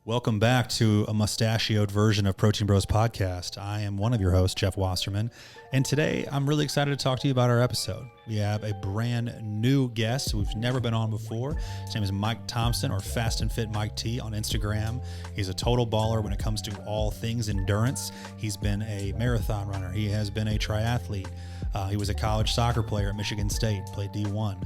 Welcome back to a mustachioed version of Protein Bros Podcast. I am one of your hosts, Jeff Wasserman, and today I'm really excited to talk to you about our episode. We have a brand new guest we've never been on before. His name is Mike Thompson, or Fast and Fit Mike T on Instagram. He's a total baller when it comes to all things endurance. He's been a marathon runner. He has been a triathlete. He was a college soccer player at Michigan State, played D1.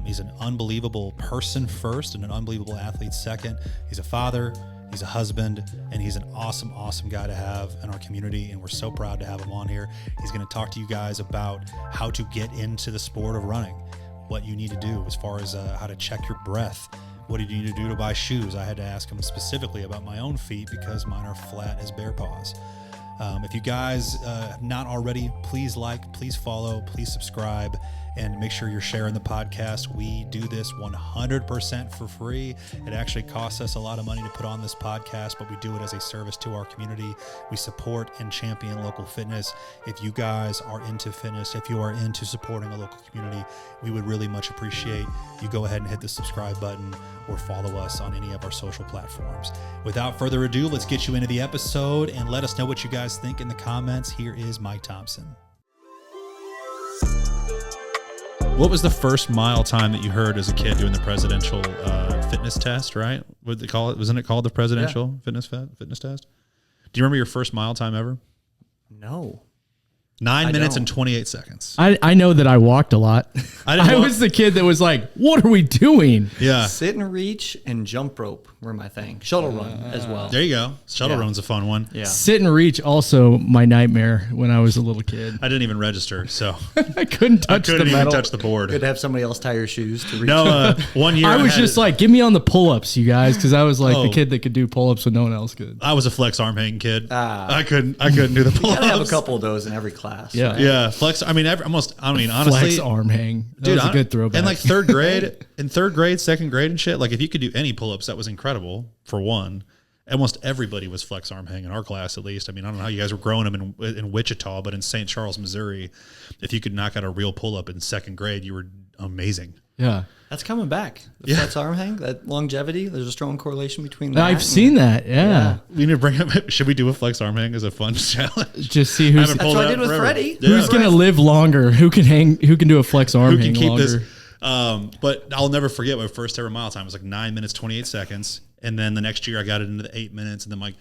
He's an unbelievable person first and an unbelievable athlete second. He's a father, he's a husband, and he's an awesome, awesome guy to have in our community, and we're so proud to have him on here. He's going to talk to you guys about how to get into the sport of running, what you need to do as far as how to check your breath. What did you need to do to buy shoes? I had to ask him specifically about my own feet because mine are flat as bear paws. If you guys have not already, please like, please follow, please subscribe, and make sure you're sharing the podcast. We do this 100% for free. It actually costs us a lot of money to put on this podcast, but we do it as a service to our community. We support and champion local fitness. If you guys are into fitness, if you are into supporting a local community, we would really much appreciate you go ahead and hit the subscribe button or follow us on any of our social platforms. Without further ado, let's get you into the episode and let us know what you guys think in the comments. Here is Mike Thompson. What was the first mile time that you heard as a kid doing the presidential fitness test, right? What did they call it? Wasn't it called the presidential fitness test? Do you remember your first mile time ever? No. 9 minutes and 28 seconds. I know that I walked a lot. I was the kid that was like, what are we doing? Yeah. Sit and reach and jump rope were my thing. Shuttle run as well. There you go. Shuttle run's a fun one. Yeah. Sit and reach, also my nightmare when I was a little kid. I didn't even register, so I couldn't touch the even metal. touch the board. Could have somebody else tie your shoes to reach. No, 1 year I was just like, give me on the pull-ups, you guys, because I was like the kid that could do pull-ups when no one else could. I was a flex arm hanging kid. I couldn't do the pull-ups. You gotta have a couple of those in every class. Yeah. Right? Yeah, flex. I mean, honestly, Flex arm hang. That was a good throwback. And like third grade, second grade and shit, like if you could do any pull-ups, that was incredible for one. Almost everybody was flex arm hang in our class, at least. I mean, I don't know how you guys were growing them in Wichita, but in St. Charles, Missouri, if you could knock out a real pull-up in second grade, you were amazing. Yeah. That's coming back. The flex arm hang, that longevity, there's a strong correlation between that. I've seen that, yeah. We need to bring up, should we do a flex arm hang as a fun challenge? Just see who's That's what I did with Freddie. Who's going to live longer? Who can do a flex arm hang longer? This? But I'll never forget my first ever mile time. It was like 9 minutes, 28 seconds. And then the next year I got it into the 8 minutes. And then like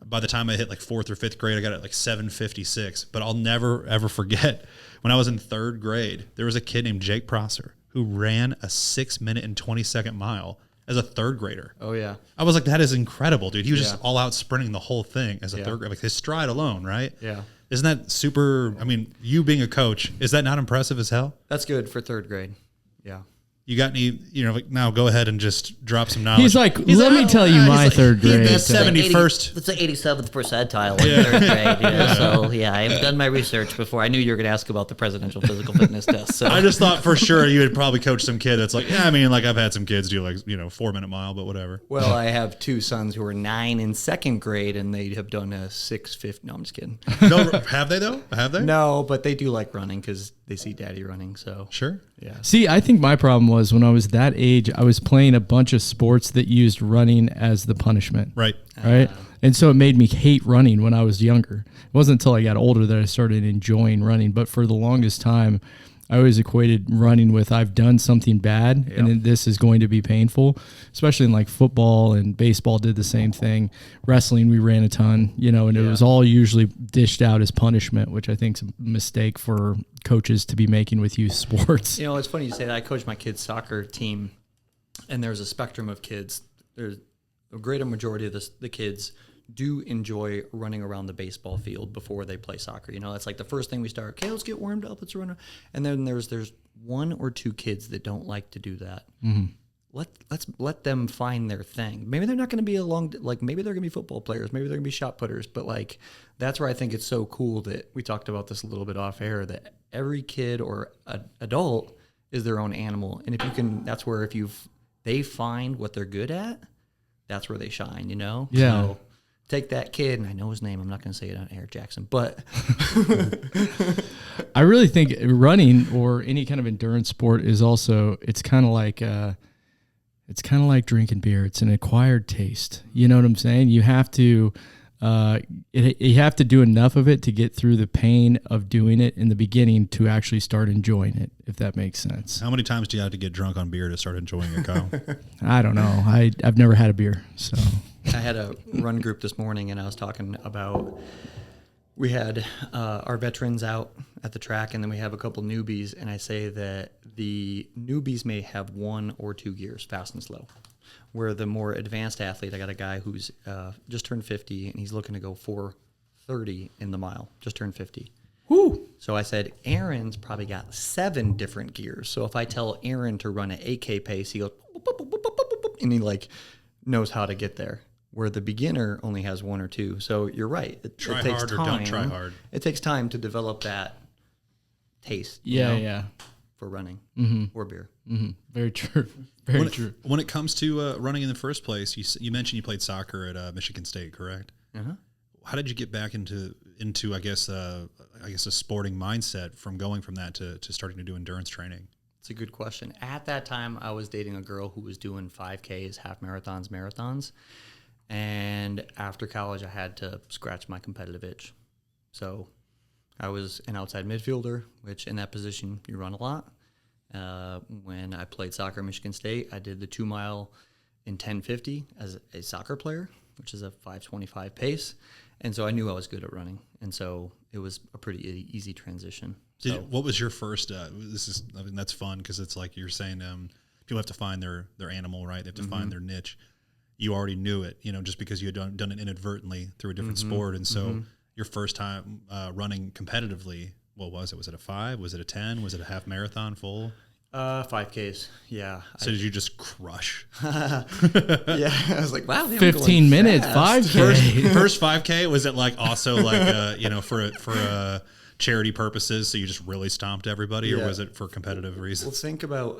by the time I hit like fourth or fifth grade, I got it like 7:56. But I'll never, ever forget when I was in third grade, there was a kid named Jake Prosser who ran a 6 minute and 20-second mile as a third grader. Oh, yeah. I was like, that is incredible, dude. He was just all out sprinting the whole thing as a third grader. Like his stride alone, right? Yeah. Isn't that super? I mean, you being a coach, is that not impressive as hell? That's good for third grade. Yeah. You got any, like now go ahead and just drop some knowledge. He's like, let me tell you my third grade. That's 71st. That's the 87th percentile in third grade. Yeah. So, yeah, I've done my research before. I knew you were going to ask about the presidential physical fitness test. So I just thought for sure you would probably coach some kid that's like, yeah, I mean, like I've had some kids do like, 4 minute mile, but whatever. Well, I have two sons who are 9 in second grade, and they have done a 6:50. No, I'm just kidding. No, have they though? Have they? No, but they do like running because they see daddy running. So sure. Yeah. See, I think my problem was when I was that age, I was playing a bunch of sports that used running as the punishment. Right. Right. And so it made me hate running when I was younger. It wasn't until I got older that I started enjoying running. But for the longest time, I always equated running with I've done something bad and this is going to be painful, especially in like football and baseball did the same thing. Wrestling, we ran a ton, and it was all usually dished out as punishment, which I think is a mistake for coaches to be making with youth sports. It's funny you say that. I coach my kids' soccer team, and there's a spectrum of kids. There's a greater majority of the kids do enjoy running around the baseball field before they play soccer. That's like the first thing we start. Okay, let's get warmed up. Let's run. And then there's one or two kids that don't like to do that. Mm-hmm. Let's let them find their thing. Maybe they're not going to be maybe they're going to be football players. Maybe they're going to be shot putters. But like that's where I think it's so cool that we talked about this a little bit off air, that every kid or adult is their own animal. And if you can, that's where they find what they're good at, that's where they shine. Yeah. So, take that kid, and I know his name. I'm not going to say it on air, Jackson, but I really think running or any kind of endurance sport is also, it's kind of like it's kind of like drinking beer. It's an acquired taste. You know what I'm saying? You have to you have to do enough of it to get through the pain of doing it in the beginning to actually start enjoying it, if that makes sense. How many times do you have to get drunk on beer to start enjoying it, Kyle? I don't know. I've never had a beer, so. I had a run group this morning, and I was talking about we had our veterans out at the track, and then we have a couple newbies, and I say that the newbies may have 1 or 2 gears, fast and slow. Where the more advanced athlete, I got a guy who's just turned 50, and he's looking to go 4:30 in the mile, just turned 50. Woo! So I said, Aaron's probably got 7 different gears. So if I tell Aaron to run an 8K pace, he goes, boop, boop, boop, boop, boop, boop, boop, and he like knows how to get there. Where the beginner only has 1 or 2. So you're right. It Try takes hard or time. don't try hard. It takes time to develop that taste. Yeah. For running or beer. Mm-hmm. Very true. Very true. When it comes to running in the first place, you mentioned you played soccer at Michigan State, correct? Uh-huh. How did you get back into I guess a sporting mindset from going from that to starting to do endurance training? It's a good question. At that time, I was dating a girl who was doing 5Ks, half marathons. And after college, I had to scratch my competitive itch. So I was an outside midfielder, which in that position, you run a lot. When I played soccer at Michigan State, I did the 2 mile in 10:50 as a soccer player, which is a 5:25 pace. And so I knew I was good at running. And so it was a pretty easy transition. What was your first, that's fun because it's like you're saying people have to find their animal, right? They have to find their niche. You already knew it, just because you had done it inadvertently through a different sport. And so your first time running competitively, what was it? Was it a 5? Was it a 10? Was it a half marathon full? 5Ks, yeah. So did you just crush? Yeah, I was like, wow. 15 minutes, fast. 5K. First 5K, was it like also like, for charity purposes, so you just really stomped everybody, or was it for competitive reasons? Well, think about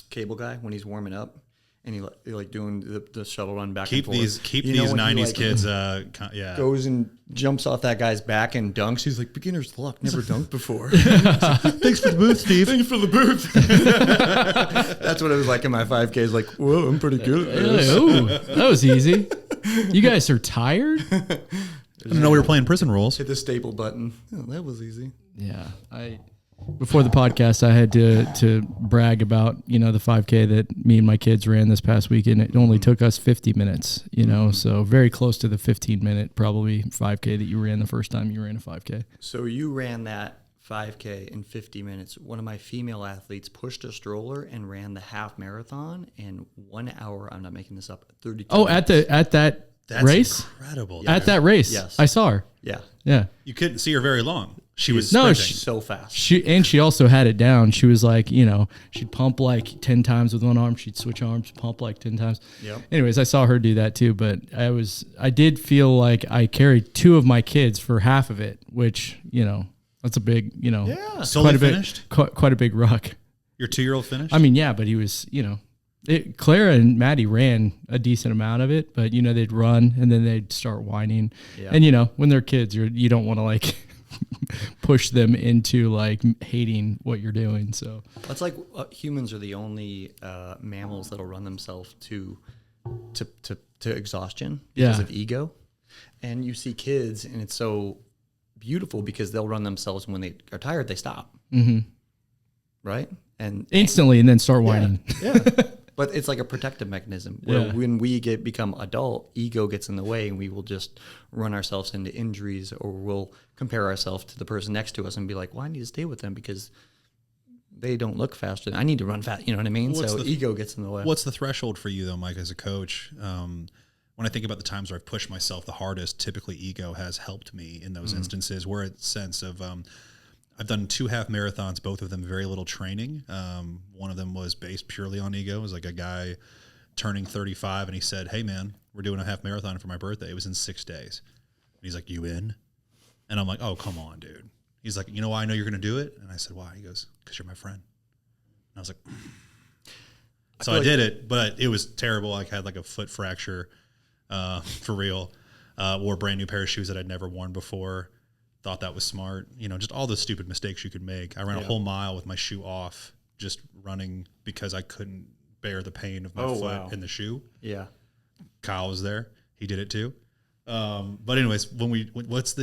Cable Guy when he's warming up. And he like doing the shuttle run back and forth. Keep these 90s kids, goes and jumps off that guy's back and dunks. He's like, beginner's luck, never dunked before. Thanks for the booth, Steve. Thanks for the booth. That's what it was like in my 5Ks. Like, whoa, I'm pretty good at this. Ooh, that was easy. You guys are tired? I didn't know we were playing prison rules. Hit the staple button. Oh, that was easy. Yeah, before the podcast, I had to brag about, the 5K that me and my kids ran this past weekend. It only took us 50 minutes, so very close to the 15-minute probably 5K that you ran the first time you ran a 5K. So you ran that 5K in 50 minutes. One of my female athletes pushed a stroller and ran the half marathon in 1 hour. I'm not making this up. 32 Oh, minutes. at that That's race? incredible. At that race? Yes. I saw her. Yeah. You couldn't see her very long. She was No, sprinting. So fast. She also had it down. She was like, she'd pump like 10 times with one arm. She'd switch arms, pump like 10 times. Yep. Anyways, I saw her do that too, but I did feel like I carried 2 of my kids for half of it, which, that's a big, Solely finished? quite a big ruck. Your 2-year-old finished? I mean, yeah, but he was, Clara and Maddie ran a decent amount of it, but they'd run and then they'd start whining. Yeah. And when they're kids, you don't want to like push them into like hating what you're doing. So that's like humans are the only mammals that'll run themselves to exhaustion because of ego. And you see kids, and it's so beautiful because they'll run themselves, and when they are tired, they stop. Mm-hmm. Right? And instantly, and then start whining. Yeah. But it's like a protective mechanism where when we become adult, ego gets in the way, and we will just run ourselves into injuries, or we'll compare ourselves to the person next to us and be like, well, I need to stay with them because they don't look faster. I need to run fast. You know what I mean? So ego gets in the way. What's the threshold for you though, Mike, as a coach? When I think about the times where I've pushed myself the hardest, typically ego has helped me in those instances where it's a sense of, I've done 2 half marathons, both of them very little training. One of them was based purely on ego. It was like a guy turning 35, and he said, hey, man, we're doing a half marathon for my birthday. It was in 6 days. And he's like, you in? And I'm like, oh, come on, dude. He's like, you know why I know you're going to do it? And I said, why? He goes, because you're my friend. And I was like, so I did it, but it was terrible. I had like a foot fracture for real. Wore a brand new pair of shoes that I'd never worn before. Thought that was smart. Just all the stupid mistakes you could make. I ran a whole mile with my shoe off, just running because I couldn't bear the pain of my Oh, foot wow. in the shoe. Yeah. Kyle was there. He did it too. But anyways, what's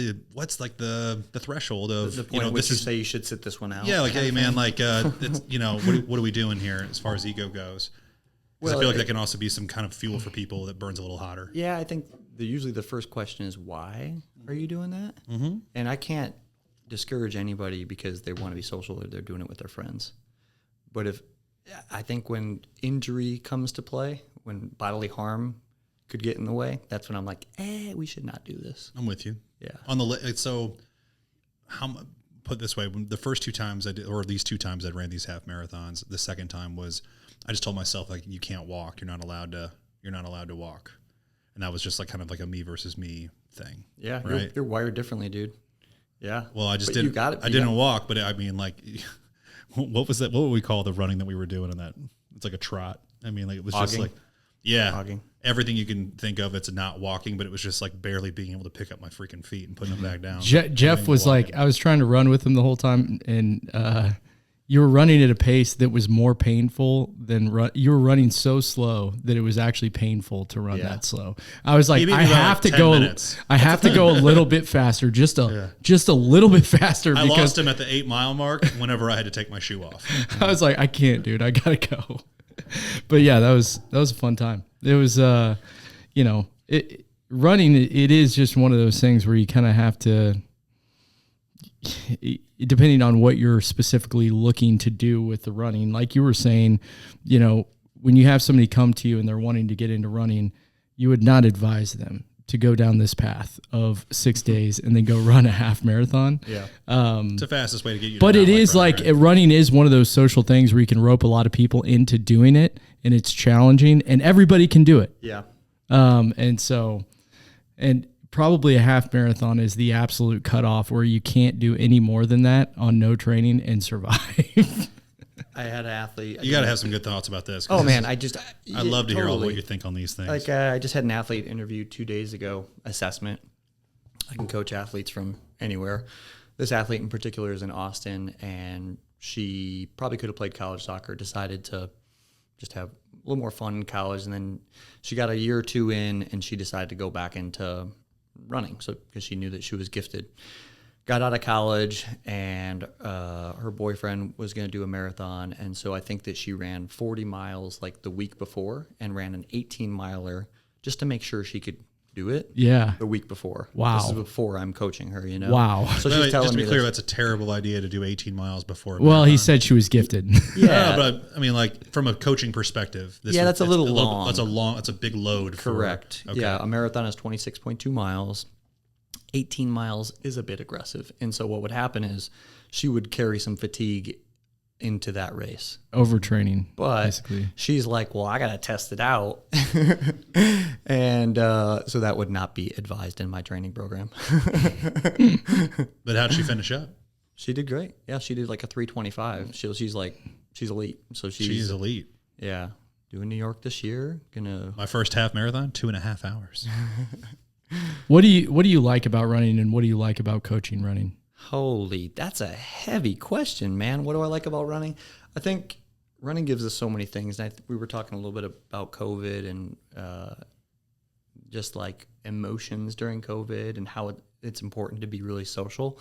like the threshold of, The point you know, at which this you is, say you should sit this one out. yeah, like, hey man, like, it's, you know, what are we doing here as far as ego goes? 'Cause I feel like that can also be some kind of fuel for people that burns a little hotter. Yeah, I think usually the first question is, why are you doing that? Mm-hmm. And I can't discourage anybody because they want to be social or they're doing it with their friends. But I think when injury comes to play, when bodily harm could get in the way, that's when I'm like, we should not do this. I'm with you. Yeah. So put this way, the first 2 times I did, or these 2 times I ran these half marathons, the second time was, I just told myself, like, you can't walk. You're not allowed to walk. And that was just like kind of like a me versus me thing. Yeah. Right. You're wired differently, dude. Yeah. Well, I just But didn't, you got it. I didn't walk, but I mean, like, what was that? What would we call the running that we were doing in that? It's like a trot. I mean, like, it was just Jogging. like, yeah, Jogging. everything you can think of. It's not walking, but it was just like barely being able to pick up my freaking feet and putting them back down. Jeff was like, I was trying to run with him the whole time, and you were running at a pace that was more painful than you were running so slow that it was actually painful to run that slow. I was like, Maybe I about have like to 10 go. minutes. I have to go a little bit faster, just a little bit faster. I Because lost him at the 8-mile mark whenever I had to take my shoe off. I was like, I can't, dude. I gotta go. But yeah, that was a fun time. It was, you know, running. It is just one of those things where you kind of have to, depending on what you're specifically looking to do with the running. Like you were saying, you know, when you have somebody come to you and they're wanting to get into running, you would not advise them to go down this path of 6 days and then go run a half marathon. Yeah. It's the fastest way to get you. But to it is running, like right? running is one of those social things where you can rope a lot of people into doing it, and it's challenging, and everybody can do it. Yeah. And probably a half marathon is the absolute cutoff where you can't do any more than that on no training and survive. I had an athlete. You got to have some good thoughts about this. 'Cause Oh man, I love to hear all totally. what you think on these things. Like I just had an athlete interview 2 days ago, assessment. I can coach athletes from anywhere. This athlete in particular is in Austin, and she probably could have played college soccer, decided to just have a little more fun in college, and then she got a year or 2 in, and she decided to go back into running, so because she knew that she was gifted. Got out of college, and her boyfriend was going to do a marathon, and so I think that she ran 40 miles like the week before and ran an 18-miler just to make sure she could do it. Yeah. The week before. Wow. This is before I'm coaching her, you know. Wow. So Wait, she's wait, telling just to me be clear, this. that's a terrible idea to do 18 miles before. a Well, he marathon. said she was gifted. Yeah. No, but I mean, like from a coaching perspective, Yeah, that's a little long. That's a big load. Correct. Okay. Yeah, a marathon is 26.2 miles. 18 miles is a bit aggressive. And so what would happen is she would carry some fatigue into that race. Overtraining, But basically. she's like, well, I got to test it out. And so that would not be advised in my training program. But how'd she finish up? She did great. Yeah, she did like a 3:25. She's elite. So She's elite. Yeah. Doing New York this year. My first half marathon, 2.5 hours. What do you like about running, and what do you like about coaching running? Holy, that's a heavy question, man. What do I like about running? I think running gives us so many things. And we were talking a little bit about COVID and just like emotions during COVID and how it's important to be really social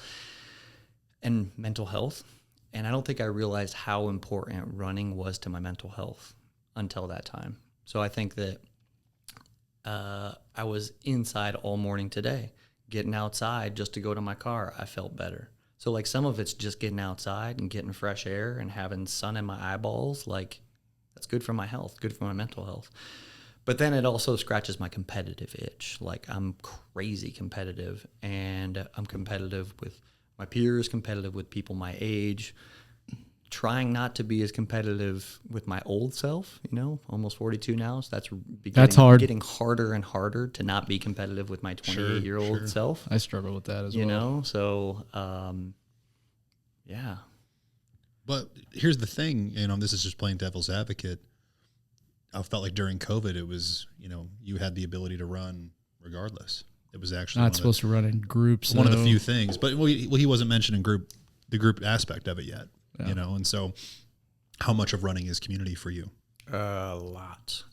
and mental health. And I don't think I realized how important running was to my mental health until that time. So I think that I was inside all morning today, getting outside just to go to my car. I felt better. So like some of it's just getting outside and getting fresh air and having sun in my eyeballs. Like that's good for my health, good for my mental health. But then it also scratches my competitive itch. Like I'm crazy competitive, and I'm competitive with my peers, competitive with people my age, trying not to be as competitive with my old self, you know, almost 42 now. So that's hard. Getting harder and harder to not be competitive with my 28-year-old self. I struggle with that as well. You know, so, yeah. But here's the thing, this is just playing devil's advocate. I felt like during COVID, it was, you had the ability to run regardless. It was actually not supposed to run in groups. One of the few things, but he wasn't mentioning the group aspect of it yet, and so how much of running is community for you? A lot.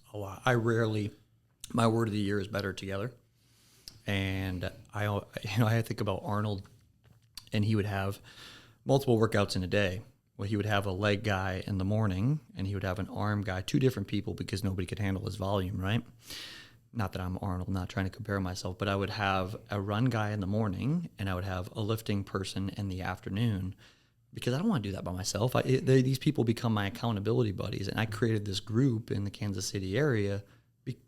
My word of the year is better together. And I think about Arnold, and he would have multiple workouts in a day. Well, he would have a leg guy in the morning, and he would have an arm guy, 2 different people because nobody could handle his volume, right? Not that I'm Arnold, not trying to compare myself, but I would have a run guy in the morning, and I would have a lifting person in the afternoon, because I don't want to do that by myself. These people become my accountability buddies, and I created this group in the Kansas City area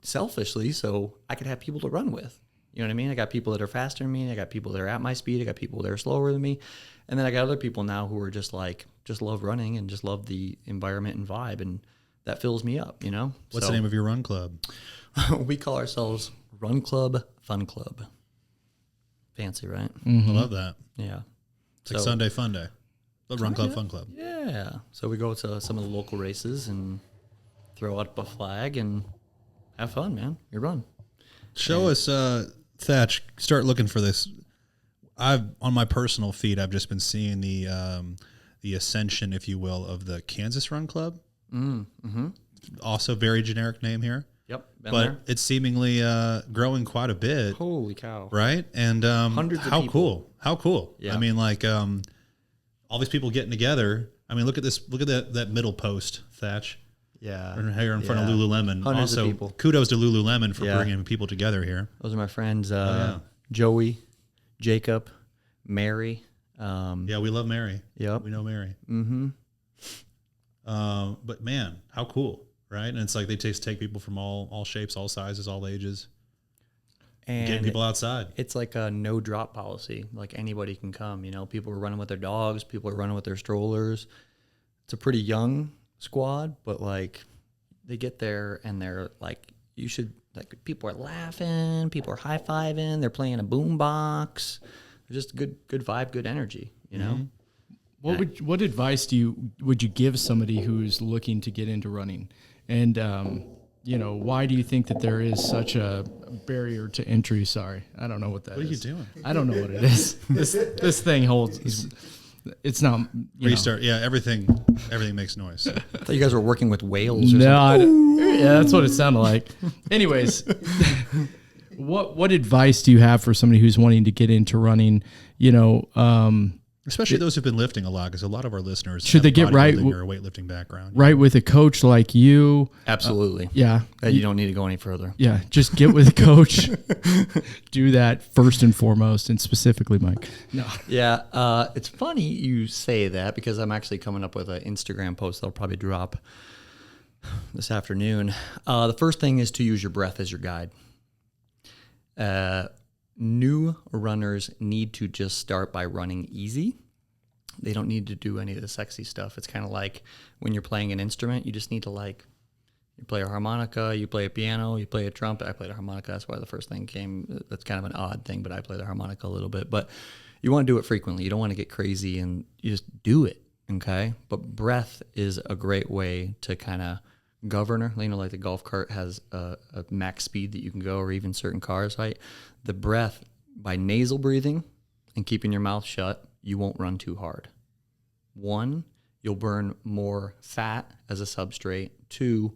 selfishly so I could have people to run with. You know what I mean? I got people that are faster than me. I got people that are at my speed. I got people that are slower than me. And then I got other people now who are just love running and just love the environment and vibe. And that fills me up, you know? What's the name of your run club? We call ourselves Run Club Fun Club. Fancy, right? I love that. Yeah. It's like Sunday Fun Day. The Run Club Fun Club. Yeah. So we go to some of the local races and throw up a flag and have fun, man. You run. Show us, Thatch, start looking for this. On my personal feed, I've just been seeing the ascension, if you will, of the Kansas Run Club. Mm-hmm. Also very generic name here. Yep. But there. it's seemingly growing quite a bit. Holy cow. Right? And Hundreds of people. Cool. How cool. Yeah. I mean, like, all these people getting together. I mean, look at this. Look at that middle post, Thatch. Yeah. Here in front of Lululemon. Hundreds of also, people. kudos to Lululemon for bringing people together here. Those are my friends, Joey, Jacob, Mary. Yeah, we love Mary. Yep. We know Mary. Mm-hmm. But man, how cool, right? And it's like they take people from all shapes, all sizes, all ages, And getting people outside. It's like a no drop policy. Like anybody can come. You know, people are running with their dogs. People are running with their strollers. It's a pretty young squad, but like they get there and they're like, you should, like, people are laughing, people are high-fiving, they're playing a boom box. Just good vibe, good energy, you know? What advice would you give somebody who's looking to get into running? And why do you think that there is such a barrier to entry? Sorry, I don't know what that is. What are you doing? I don't know what it is. This thing holds. It's not. Restart. Yeah, everything makes noise. I thought you guys were working with whales or No, something. yeah, that's what it sounded like. Anyways, what advice do you have for somebody who's wanting to get into running? Especially those who've been lifting a lot, because a lot of our listeners should they get right or a weightlifting background, right with a coach like you? Absolutely. Yeah, You don't need to go any further. yeah. Just get with a coach. Do that first and foremost, and specifically, Mike. No. Yeah, it's funny you say that because I'm actually coming up with an Instagram post that'll probably drop this afternoon. The first thing is to use your breath as your guide. New runners need to just start by running easy. They don't need to do any of the sexy stuff. It's kind of like when you're playing an instrument, you just need to you play a harmonica, you play a piano, you play a trumpet. I played a harmonica. That's why the first thing came. That's kind of an odd thing, but I play the harmonica a little bit. But you want to do it frequently. You don't want to get crazy, and you just do it, okay? But breath is a great way to kind of governor. Like the golf cart has a max speed that you can go, or even certain cars, right? The breath, by nasal breathing and keeping your mouth shut, you won't run too hard. 1, you'll burn more fat as a substrate. 2,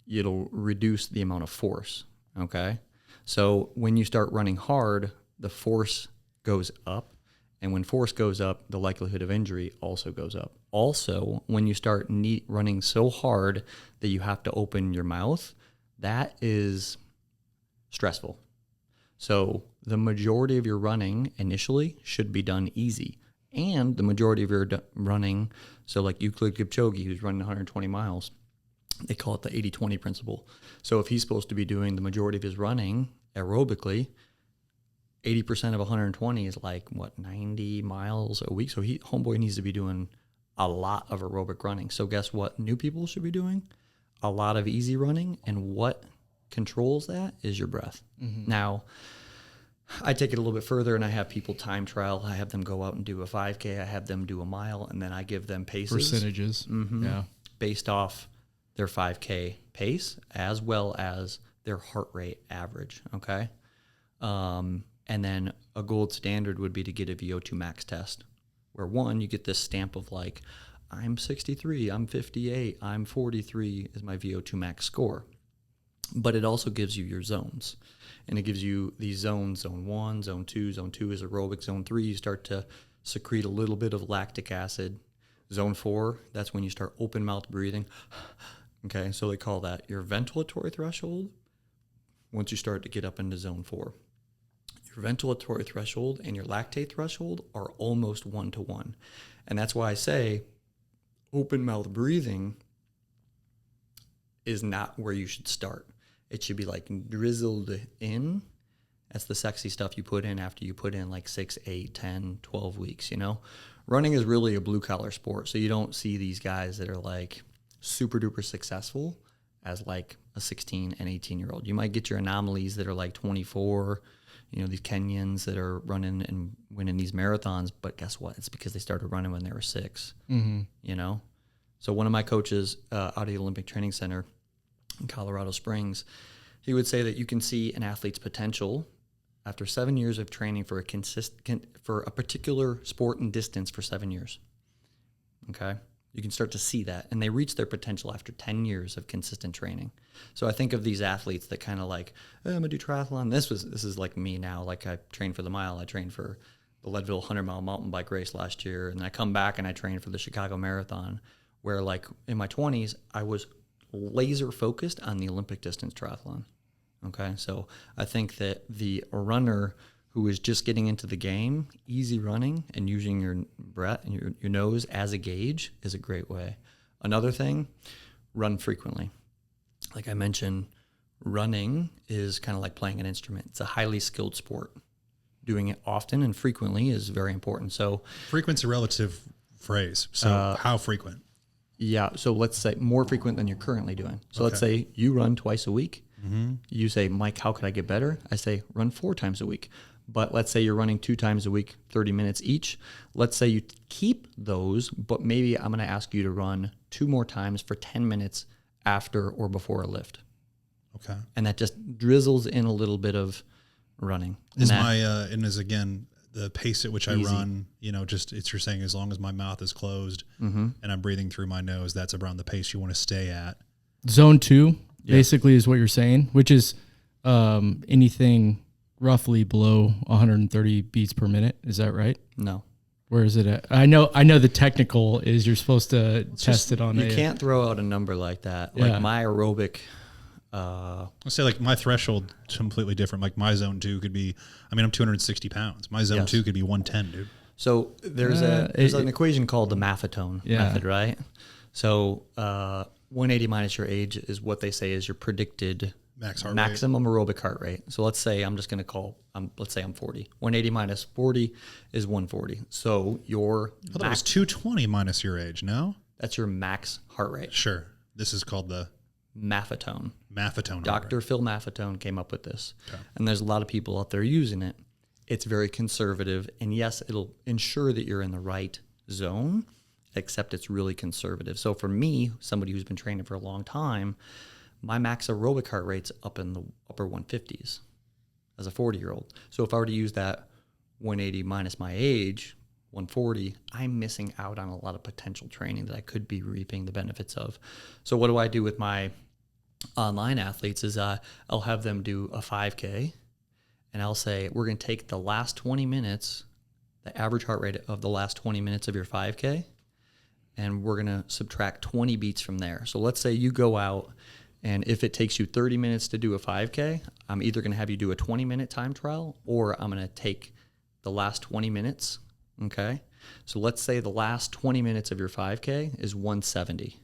it'll reduce the amount of force, okay? So when you start running hard, the force goes up. And when force goes up, the likelihood of injury also goes up. Also, when you start running so hard that you have to open your mouth, that is stressful. So the majority of your running initially should be done easy. And the majority of your running, so like Euclid Kipchoge, who's running 120 miles, they call it the 80-20 principle. So if he's supposed to be doing the majority of his running aerobically, 80% of 120 is 90 miles a week. So homeboy needs to be doing a lot of aerobic running. So guess what new people should be doing? A lot of easy running. And what controls that is your breath. Mm-hmm. Now, I take it a little bit further, and I have people time trial. I have them go out and do a 5K. I have them do a mile, and then I give them paces. Percentages. Mm-hmm. Yeah. Based off their 5K pace as well as their heart rate average, okay? And then a gold standard would be to get a VO2 max test, where 1, you get this stamp of I'm 63, I'm 58, I'm 43 is my VO2 max score. But it also gives you your zones. And it gives you these zones, zone 1, zone 2. Zone 2 is aerobic. Zone 3, you start to secrete a little bit of lactic acid. Zone 4, that's when you start open mouth breathing. Okay, so they call that your ventilatory threshold once you start to get up into zone 4. Your ventilatory threshold and your lactate threshold are almost 1-to-1. And that's why I say open mouth breathing is not where you should start. It should be like drizzled in. That's the sexy stuff you put in after you put in like 6, 8, 10, 12 weeks, you know? Running is really a blue collar sport. So you don't see these guys that are like super duper successful as like a 16 and 18-year-old. You might get your anomalies that are like 24, you know, these Kenyans that are running and winning these marathons, but guess what? It's because they started running when they were 6, you know? So one of my coaches out of the Olympic Training Center in Colorado Springs, he would say that you can see an athlete's potential after 7 years of training for a particular sport and distance for 7 years. Okay? You can start to see that. And they reach their potential after 10 years of consistent training. So I think of these athletes that kind of like, oh, I'm going to do triathlon. This is like me now. Like I trained for the mile. I trained for the Leadville 100-mile mountain bike race last year. And then I come back and I trained for the Chicago Marathon, where like in my 20s, I was laser focused on the Olympic distance triathlon. Okay, so I think that the runner who is just getting into the game, easy running and using your breath and your nose as a gauge is a great way. Another thing, run frequently. Like I mentioned, running is kind of like playing an instrument. It's a highly skilled sport. Doing it often and frequently is very important. So frequent's a relative phrase. So how frequent? Yeah, so let's say more frequent than you're currently doing. So let's say you run twice a week. You say, Mike, how could I get better? I say, run 4 times a week. But let's say you're running 2 times a week, 30 minutes each. Let's say you keep those, but maybe I'm going to ask you to run 2 more times for 10 minutes after or before a lift. Okay. And that just drizzles in a little bit of running. And is again the pace at which I run, you know, just it's you're saying as long as my mouth is closed and I'm breathing through my nose, that's around the pace you want to stay at. Zone 2 basically is what you're saying, which is anything roughly below 130 beats per minute. Is that right? No. Where is it at? I know the technical is you're supposed to test it on. You can't throw out a number like that. Like my aerobic. Let's say like my threshold is completely different. Like my zone 2 could be, I mean, I'm 260 pounds. My zone 2 could be 110, dude. So there's an equation called the Maffetone method, right? So 180 minus your age is what they say is your predicted maximum aerobic heart rate. So let's say I'm just going to call, let's say I'm 40. 180 minus 40 is 140. So your I thought it was 220 minus your age, no? That's your max heart rate. Sure. This is called the Maffetone. Dr. Phil Maffetone came up with this. Okay. And there's a lot of people out there using it. It's very conservative. And yes, it'll ensure that you're in the right zone, except it's really conservative. So for me, somebody who's been training for a long time, my max aerobic heart rate's up in the upper 150s as a 40-year-old. So if I were to use that 180 minus my age, 140, I'm missing out on a lot of potential training that I could be reaping the benefits of. So what do I do with my online athletes is I'll have them do a 5K, and I'll say, we're going to take the last 20 minutes, the average heart rate of the last 20 minutes of your 5K, and we're going to subtract 20 beats from there. So let's say you go out, and if it takes you 30 minutes to do a 5K, I'm either going to have you do a 20-minute time trial, or I'm going to take the last 20 minutes, okay? So let's say the last 20 minutes of your 5K is 170.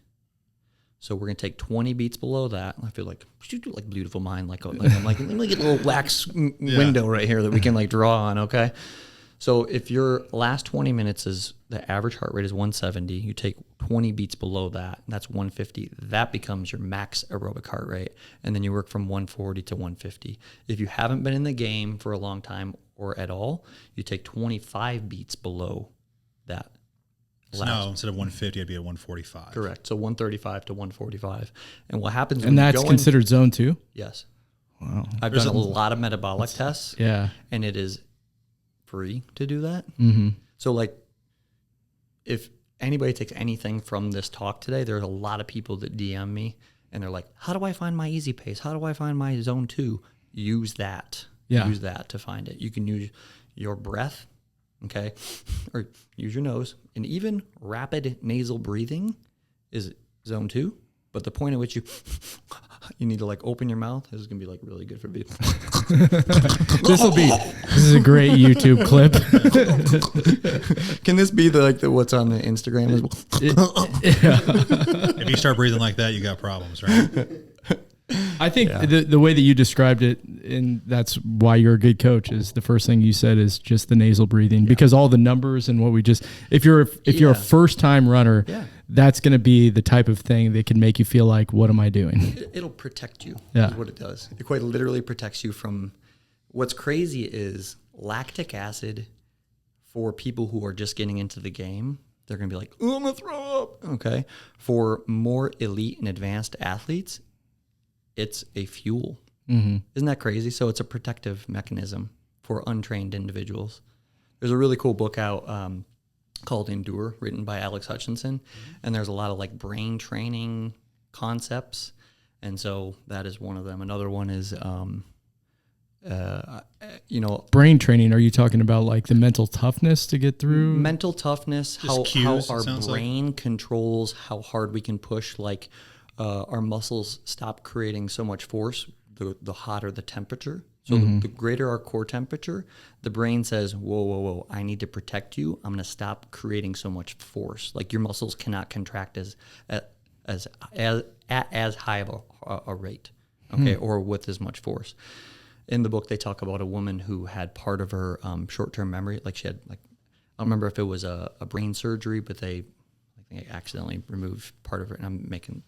So we're going to take 20 beats below that. I feel like, like beautiful mind, like I'm like, let me get a little wax window right here that we can like draw on, okay? So if your last 20 minutes is, the average heart rate is 170, you take 20 beats below that, and that's 150. That becomes your max aerobic heart rate, and then you work from 140 to 150. If you haven't been in the game for a long time or at all, you take 25 beats below that. So now instead of 150, I'd be at 145. Correct. So 135 to 145. And what happens when and that's considered zone 2? Yes. Wow. I've done a lot of metabolic tests. Yeah. And it is free to do that. Mm-hmm. So like if anybody takes anything from this talk today, there's a lot of people that DM me and they're like, how do I find my easy pace? How do I find my zone 2? Use that. Yeah. Use that to find it. You can use your breath, okay, or use your nose. And even rapid nasal breathing is zone 2. But the point at which you need to like open your mouth, this is gonna be like really good for people. This is a great YouTube clip. Can this be the what's on the Instagram as well? If you start breathing like that, you got problems, right? I think the way that you described it, and that's why you're a good coach, is the first thing you said is just the nasal breathing, because all the numbers and what we just, if you're a first time runner, that's going to be the type of thing that can make you feel like, what am I doing? It'll protect you. Yeah. Is what it does. It quite literally protects you from. What's crazy is lactic acid for people who are just getting into the game. They're going to be like, oh, I'm going to throw up. Okay. For more elite and advanced athletes, it's a fuel. Mm-hmm. Isn't that crazy? So it's a protective mechanism for untrained individuals. There's a really cool book out called Endure, written by Alex Hutchinson. And there's a lot of like brain training concepts. And so that is one of them. Another one is, brain training. Are you talking about like the mental toughness to get through? Mental toughness, how cues, our brain controls how hard we can push, like, our muscles stop creating so much force the hotter the temperature. So the greater our core temperature, the brain says, whoa, I need to protect you. I'm going to stop creating so much force. Like your muscles cannot contract at as high of a rate, okay, or with as much force. In the book, they talk about a woman who had part of her short-term memory, like she had, like, I don't remember if it was a brain surgery, but I think I accidentally removed part of it, and I'm making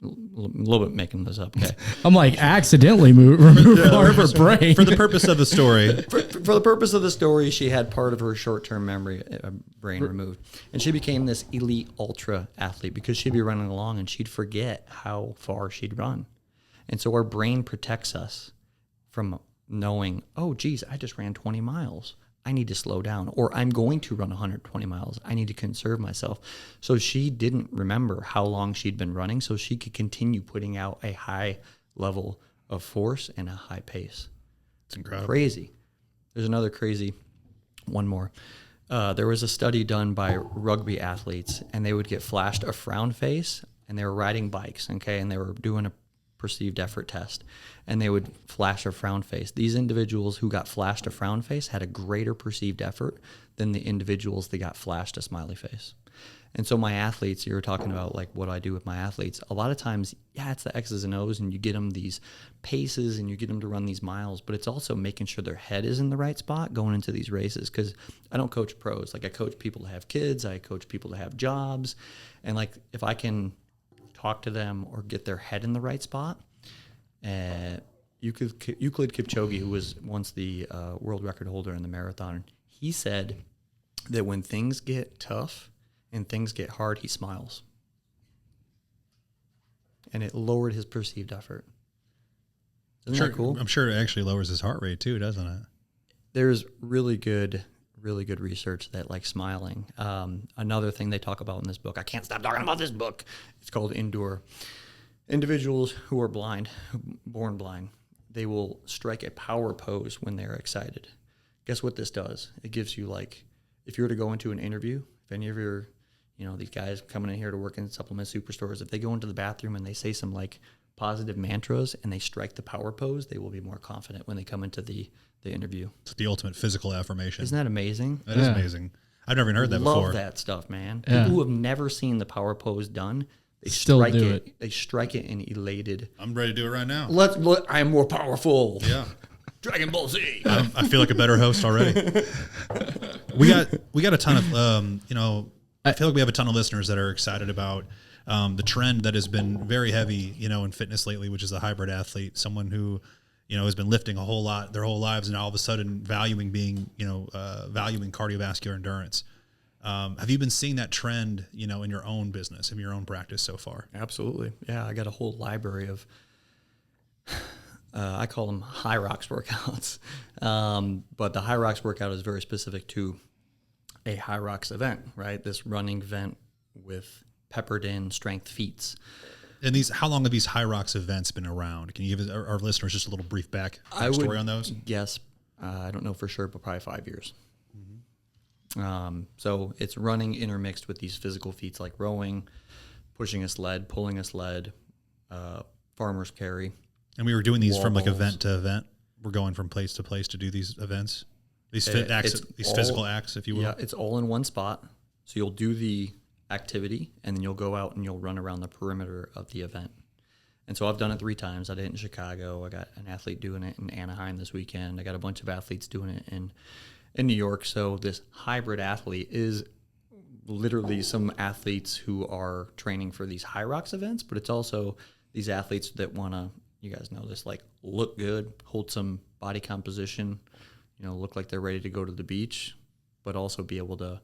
a little bit making this up. Okay, I'm like accidentally remove part of her brain for the purpose of the story. For the purpose of the story, she had part of her short-term memory brain removed, and she became this elite ultra athlete because she'd be running along and she'd forget how far she'd run, and so our brain protects us from knowing, oh, geez, I just ran 20 miles. I need to slow down, or I'm going to run 120 miles. I need to conserve myself. So she didn't remember how long she'd been running, so she could continue putting out a high level of force and a high pace. It's incredible. Crazy. There's another crazy one more. There was a study done by rugby athletes, and they would get flashed a frown face, and they were riding bikes, okay, and they were doing a perceived effort test, and they would flash a frown face. These individuals who got flashed a frown face had a greater perceived effort than the individuals that got flashed a smiley face. And so my athletes, you were talking about like what I do with my athletes, a lot of times, it's the X's and O's, and you get them these paces and you get them to run these miles, but it's also making sure their head is in the right spot going into these races, because I don't coach pros. Like I coach people to have kids, I coach people to have jobs, and like if I can talk to them or get their head in the right spot. Euclid Kipchoge, who was once the world record holder in the marathon, he said that when things get tough and things get hard, he smiles. And it lowered his perceived effort. Isn't that cool? I'm sure it actually lowers his heart rate too, doesn't it? There's really good research that like smiling. Another thing they talk about in this book, I can't stop talking about this book. It's called Endure. Individuals who are blind, born blind, they will strike a power pose when they're excited. Guess what this does? It gives you like, if you were to go into an interview, if any of your, these guys coming in here to work in supplement superstores, if they go into the bathroom and they say some like positive mantras and they strike the power pose, they will be more confident when they come into the interview. It's the ultimate physical affirmation. Isn't that amazing? That is amazing. I've never even heard that before. Love that stuff, man. Yeah. People who have never seen the power pose done, they Still strike do it. They strike it in elated. I'm ready to do it right now. I'm more powerful. Yeah. Dragon Ball Z. I feel like a better host already. We got a ton of I feel like we have a ton of listeners that are excited about the trend that has been very heavy, in fitness lately, which is a hybrid athlete, someone who, has been lifting a whole lot their whole lives and all of a sudden valuing cardiovascular endurance. Have you been seeing that trend, in your own business, in your own practice so far? Absolutely. Yeah. I got a whole library of, I call them high rocks workouts. But the high rocks workout is very specific to a High Rocks event, right? This running event with peppered in strength feats. And how long have these High Rocks events been around? Can you give our listeners just a little brief backstory on those? Yes. I don't know for sure, but probably 5 years. So it's running intermixed with these physical feats like rowing, pushing a sled, pulling a sled, farmer's carry. And we were doing these from like walls. event to event. We're going from place to place to do these events, these physical acts, if you will. Yeah, it's all in one spot. So you'll do the activity, and then you'll go out and you'll run around the perimeter of the event. And so I've done it 3 times. I did it in Chicago. I got an athlete doing it in Anaheim this weekend. I got a bunch of athletes doing it in New York. So this hybrid athlete is literally some athletes who are training for these High Rocks events, but it's also these athletes that want to, you guys know this, like look good, hold some body composition, look like they're ready to go to the beach, but also be able to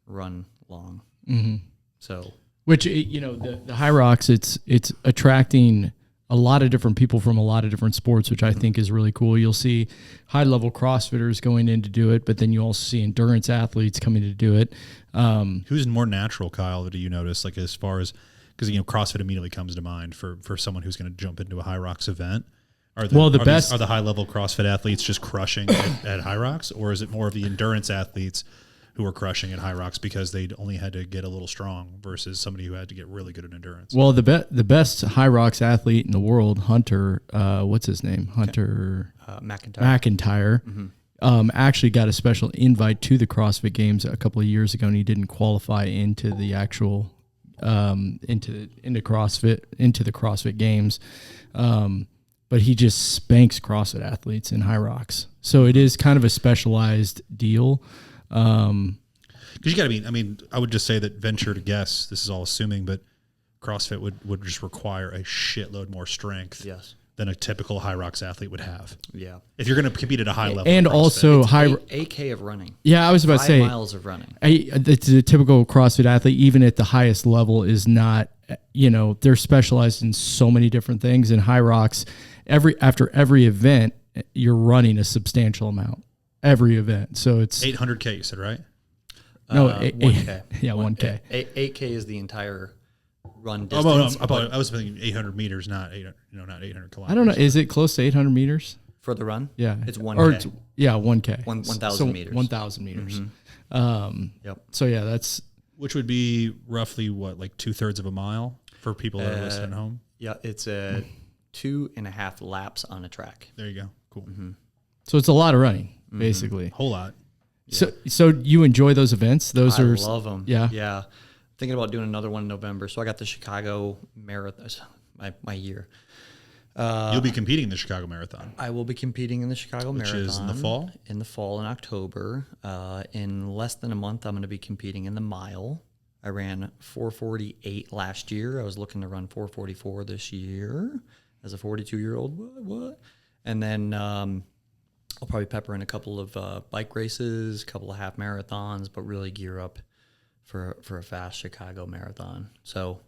run long. Mm-hmm. So, which, the High Rocks, it's attracting a lot of different people from a lot of different sports, which I think is really cool. You'll see high level CrossFitters going in to do it, but then you also see endurance athletes coming to do it. Who's more natural, Kyle? Do you notice, like, as far as, because CrossFit immediately comes to mind for someone who's going to jump into a High Rocks event? Are the high level CrossFit athletes just crushing at High Rocks, or is it more of the endurance athletes who are crushing at High Rocks because they only had to get a little strong versus somebody who had to get really good at endurance? Well, the best High Rocks athlete in the world, Hunter, what's his name? Hunter McIntyre. Mm-hmm. Actually got a special invite to the CrossFit Games a couple of years ago, and he didn't qualify into the actual into the CrossFit Games. But he just spanks CrossFit athletes in High Rocks. So it is kind of a specialized deal. Because you got to be, I would just say that, venture to guess, this is all assuming, but CrossFit would just require a shitload more strength than a typical High Rocks athlete would have. Yeah. If you're going to compete at a high level. And also high... 8K of running. Yeah, I was about to say... 5 miles of running. The typical CrossFit athlete, even at the highest level, is not, they're specialized in so many different things. In High Rocks, after every event, you're running a substantial amount. Every event. So it's 800K, you said, right? No, 1K. Yeah, 1K. 8K is the entire run distance. Oh, I was thinking 800 meters, not 800 kilometers. I don't know. Is it close to 800 meters? For the run? Yeah. It's 1K. Or 1K. 1,000 meters. 1,000 meters. Mm-hmm. Yep. So yeah, that's... Which would be roughly what, like 2/3 of a mile for people that are listening at home? Yeah, it's 2.5 laps on a track. There you go. Cool. Mm-hmm. So it's a lot of running, basically. Whole lot. Yeah. So you enjoy those events? I love them. Yeah. Yeah. Thinking about doing another one in November. So I got the Chicago Marathon, my year. You'll be competing in the Chicago Marathon. I will be competing in the Chicago Marathon. Which is in the fall? In the fall, in October. In less than a month, I'm going to be competing in the mile. I ran 4:48 last year. I was looking to run 4:44 this year as a 42-year-old. What? And then I'll probably pepper in a couple of bike races, a couple of half marathons, but really gear up for a fast Chicago Marathon. So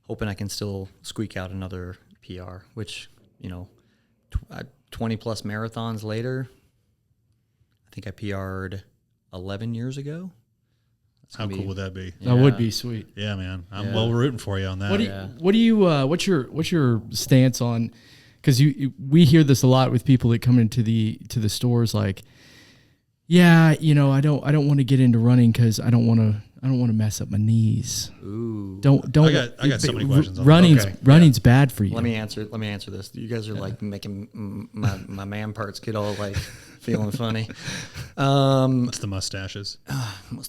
hoping I can still squeak out another PR, which, 20 plus marathons later, I think I PR'd 11 years ago. How cool would that be? That would be sweet. Yeah, man. I'm well rooting for you on that. What's your stance on, because we hear this a lot with people that come into the stores, like, I don't want to get into running because I don't want to mess up my knees. Ooh. Don't. I got so many questions on that. Running's bad for you. Let me answer this. You guys are like making my man parts get all like feeling funny. It's the mustaches.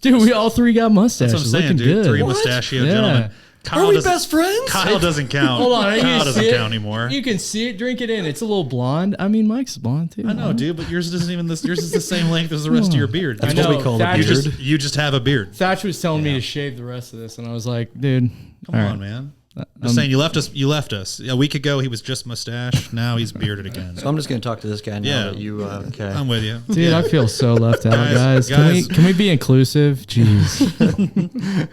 Dude, we all three got mustaches. That's what I'm saying, looking dude. Good. 3 mustachio gentlemen. Are we best friends? Kyle doesn't count. Hold on, Kyle doesn't count anymore. You can see it. Drink it in. It's a little blonde. I mean, Mike's blonde too. I know, dude, but yours isn't even this. Yours is the same length as the rest of your beard. That's what we call a beard. You just have a beard. Thatch was telling me to shave the rest of this, and I was like, dude, come on, man. Just saying, you left us. A week ago, he was just mustache. Now he's bearded again. So I'm just going to talk to this guy now that you. Okay, I'm with you, dude. I feel so left out, guys. Can we be inclusive? Jeez.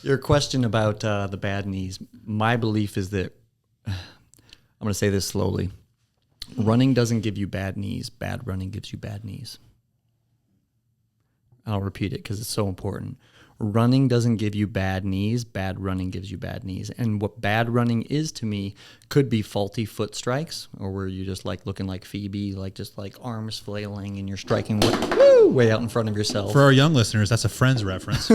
Your question about the bad knees. My belief is that I'm going to say this slowly. Running doesn't give you bad knees. Bad running gives you bad knees. I'll repeat it because it's so important. Running doesn't give you bad knees. Bad running gives you bad knees. And what bad running is to me could be faulty foot strikes, or where you just like looking like Phoebe, like just like arms flailing and you're striking way out in front of yourself. For our young listeners, that's a Friends reference.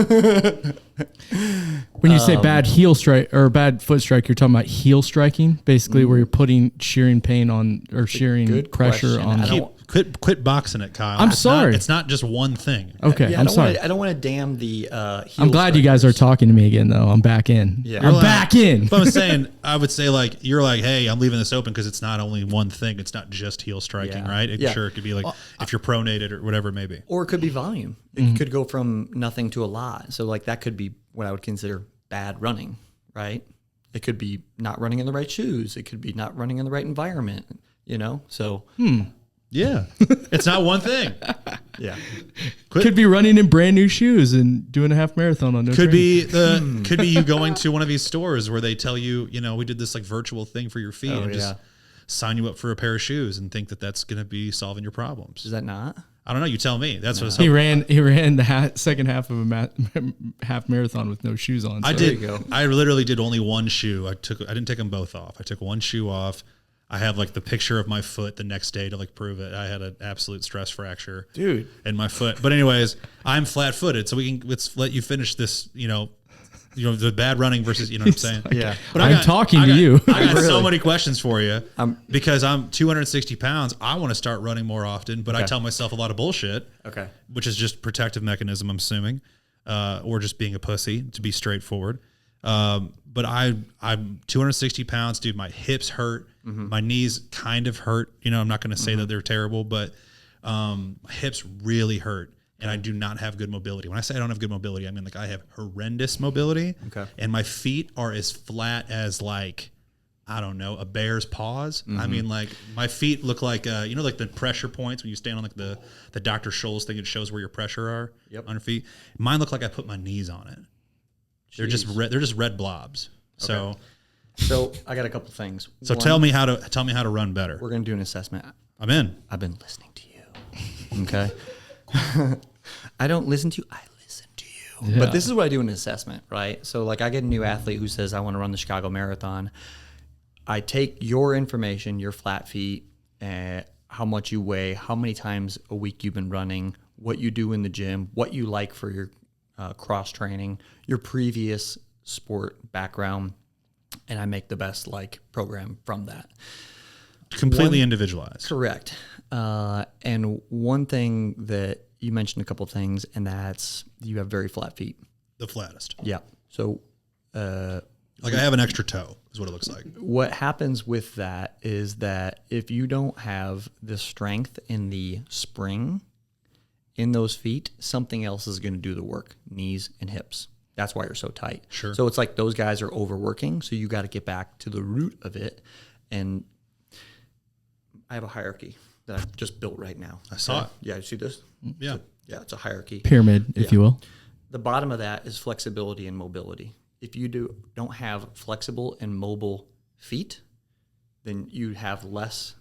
When you say bad heel strike or bad foot strike, you're talking about heel striking, basically where you're putting shearing pain on or shearing pressure question. on. Quit boxing it, Kyle. I'm sorry. It's not just one thing. Okay, Yeah, I'm sorry. I don't want to damn the heel I'm glad you guys are strikers. talking to me again, though. I'm back in. Yeah. I'm back in. But I'm saying, I would say like, you're like, hey, I'm leaving this open because it's not only one thing. It's not just heel striking, Yeah. right? Yeah. Sure, it could be like if you're pronated or whatever it may be. Or it could be volume. It could go from nothing to a lot. So like that could be what I would consider bad running, right? It could be not running in the right shoes. It could be not running in the right environment, So Yeah. It's not one thing. yeah. Could be running in brand new shoes and doing a half marathon on no Could training. be you going to one of these stores where they tell you, we did this like virtual thing for your feet and just sign you up for a pair of shoes and think that that's going to be solving your problems. Is that not? I don't know. You tell me. That's what it's. He ran the second half of a half marathon with no shoes on. I so- did. you go. I literally did only one shoe. I didn't take them both off. I took one shoe off. I have like the picture of my foot the next day to like prove it. I had an absolute stress fracture, Dude. in my foot. But anyways, I'm flat footed, so let's let you finish this. The bad running versus, what I'm saying? Yeah. But I'm talking to you. I got so Really? many questions for you because I'm 260 pounds. I want to start running more often, but I tell myself a lot of bullshit. Okay. Which is just protective mechanism, I'm assuming, or just being a pussy, to be straightforward. But I'm 260 pounds, dude. My hips hurt. My knees kind of hurt. I'm not going to say that they're terrible, but my hips really hurt. And I do not have good mobility. When I say I don't have good mobility, I mean like I have horrendous mobility. Okay. And my feet are as flat as like, I don't know, a bear's paws. I mean, like my feet look like, like the pressure points when you stand on like the Dr. Scholl's thing. It shows where your pressure are on your feet. Mine look like I put my knees on it. They're just red. They're just red blobs. So I got a couple things. So One, tell me how to run better. We're going to do an assessment. I'm in. I've been listening to you. Okay. I don't listen to you. I listen to you. Yeah. But this is what I do in an assessment, right? So like I get a new athlete who says, I want to run the Chicago Marathon. I take your information, your flat feet, how much you weigh, how many times a week you've been running, what you do in the gym, what you like for your cross training, your previous sport background, and I make the best program from that. Completely individualized. Correct. And one thing that you mentioned a couple of things, and that's you have very flat feet. The flattest. Yeah. So Like I have an extra toe is what it looks like. what happens with that is that if you don't have the strength in the spring in those feet, something else is going to do the work, knees and hips. That's why you're so tight. Sure. So it's like those guys are overworking. So you got to get back to the root of it. And I have a hierarchy that I've just built right now. I saw it. Yeah, you see this? Yeah. Yeah, it's a hierarchy. Pyramid, if Yeah. you will. The bottom of that is flexibility and mobility. If you don't have flexible and mobile feet, then you have less.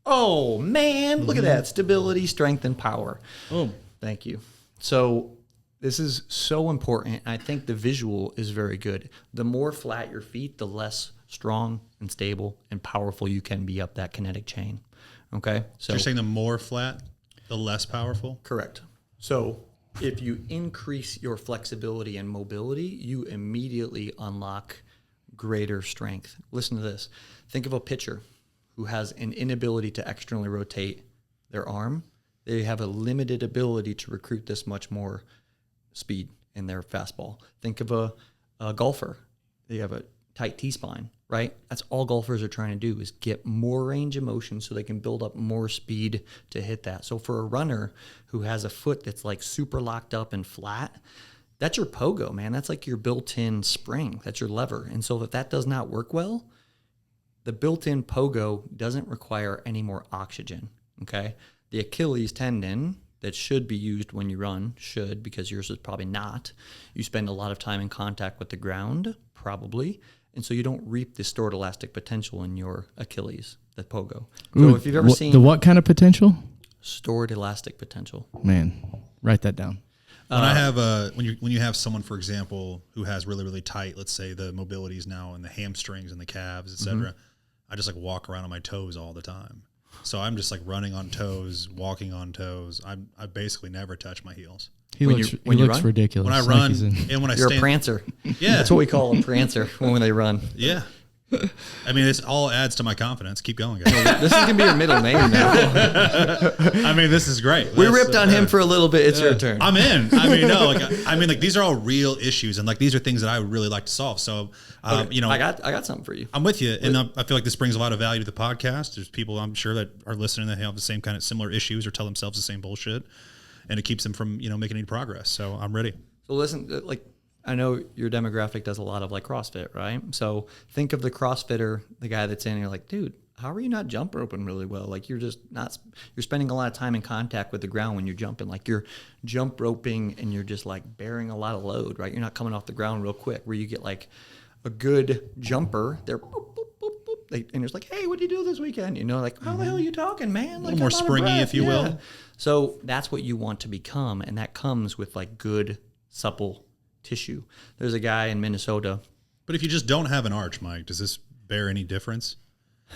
Oh man, look at that. Stability, strength, and power. Oh, Thank you. So this is so important. I think the visual is very good. The more flat your feet, the less strong and stable and powerful you can be up that kinetic chain. Okay? So you're saying the more flat, the less powerful? Correct. So if you increase your flexibility and mobility, you immediately unlock greater strength. Listen to this. Think of a pitcher who has an inability to externally rotate their arm. They have a limited ability to recruit this much more speed in their fastball. Think of a golfer. They have a tight T-spine, right? That's all golfers are trying to do is get more range of motion so they can build up more speed to hit that. So for a runner who has a foot that's like super locked up and flat, that's your pogo, man. That's like your built-in spring. That's your lever. And so if that does not work well, the built-in pogo doesn't require any more oxygen, okay? The Achilles tendon that should be used when you run, because yours is probably not. You spend a lot of time in contact with the ground, probably, and so you don't reap the stored elastic potential in your Achilles, the pogo. So if you've ever seen the what kind of potential? stored elastic potential. Man, write that down. When I have when you have someone, for example, who has really, really tight, let's say the mobilities now and the hamstrings and the calves, etc., I just like walk around on my toes all the time. So I'm just like running on toes, walking on toes. I basically never touch my heels. He looks run? ridiculous. When I run and when I You're stand, a prancer. Yeah. That's what we call a prancer when they run. Yeah. I mean, this all adds to my confidence. Keep going, guys. This is gonna be your middle name now. I mean, this is great. We ripped on him for a little bit. It's your turn. I'm in. I mean, no, like these are all real issues, and like these are things that I would really like to solve. So, you know, I got something for you. I'm with you, and I feel like this brings a lot of value to the podcast. There's people I'm sure that are listening that have the same kind of similar issues or tell themselves the same bullshit, and it keeps them from making any progress. So I'm ready. So listen, like I know your demographic does a lot of like CrossFit, right? So think of the CrossFitter, the guy that's in, and you're like, dude, how are you not jump roping really well? Like you're spending a lot of time in contact with the ground when you're jumping. Like you're jump roping and you're just like bearing a lot of load, right? You're not coming off the ground real quick. Where you get like a good jumper, they're boop, boop, boop, boop, and it's like, hey, what do you do this weekend? Like, how the hell are you talking, man? Like, a little more springy, if you will. So that's what you want to become, and that comes with like good, supple tissue. There's a guy in Minnesota. But if you just don't have an arch, Mike, does this bear any difference?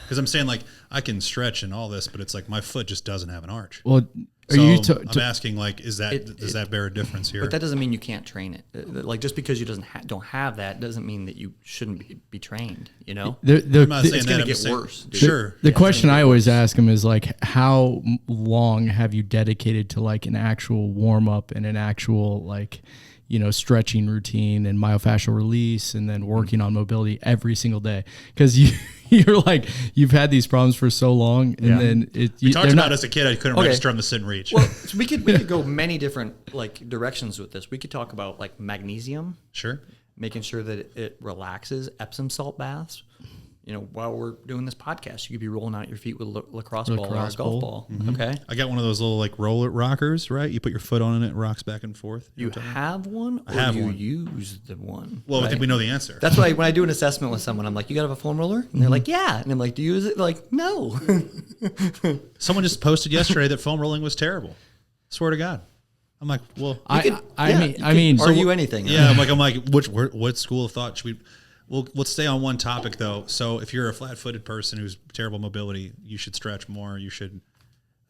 Because I'm saying like I can stretch and all this, but it's like my foot just doesn't have an arch. Well, so I'm asking like, does that bear a difference here? But that doesn't mean you can't train it. Like just because you don't have that doesn't mean that you shouldn't be trained. I'm not saying it's going to get worse. Dude. Sure. The question I always ask him is like, how long have you dedicated to like an actual warm up and an actual like, stretching routine and myofascial release and then working on mobility every single day? Because you're like, you've had these problems for so long. And then we talked about as a kid, I couldn't register on the sit and reach. Well, so we could go many different like directions with this. We could talk about like magnesium. Sure. Making sure that it relaxes, Epsom salt baths. While we're doing this podcast, you could be rolling out your feet with a lacrosse ball or a golf ball. Mm-hmm. Okay. I got one of those little like roller rockers, right? You put your foot on it, it rocks back and forth. You have one, or you use the one? Well, right? I think we know the answer. That's why when I do an assessment with someone, I'm like, "You got to have a foam roller?" And they're like, "Yeah." And I'm like, "Do you use it?" They're like, "No." Someone just posted yesterday that foam rolling was terrible. Swear to God. I'm like, well, I mean, argue anything. Yeah, I'm like, what school of thought should we? Well, let's stay on one topic though. So if you're a flat-footed person who's terrible mobility, you should stretch more. You should,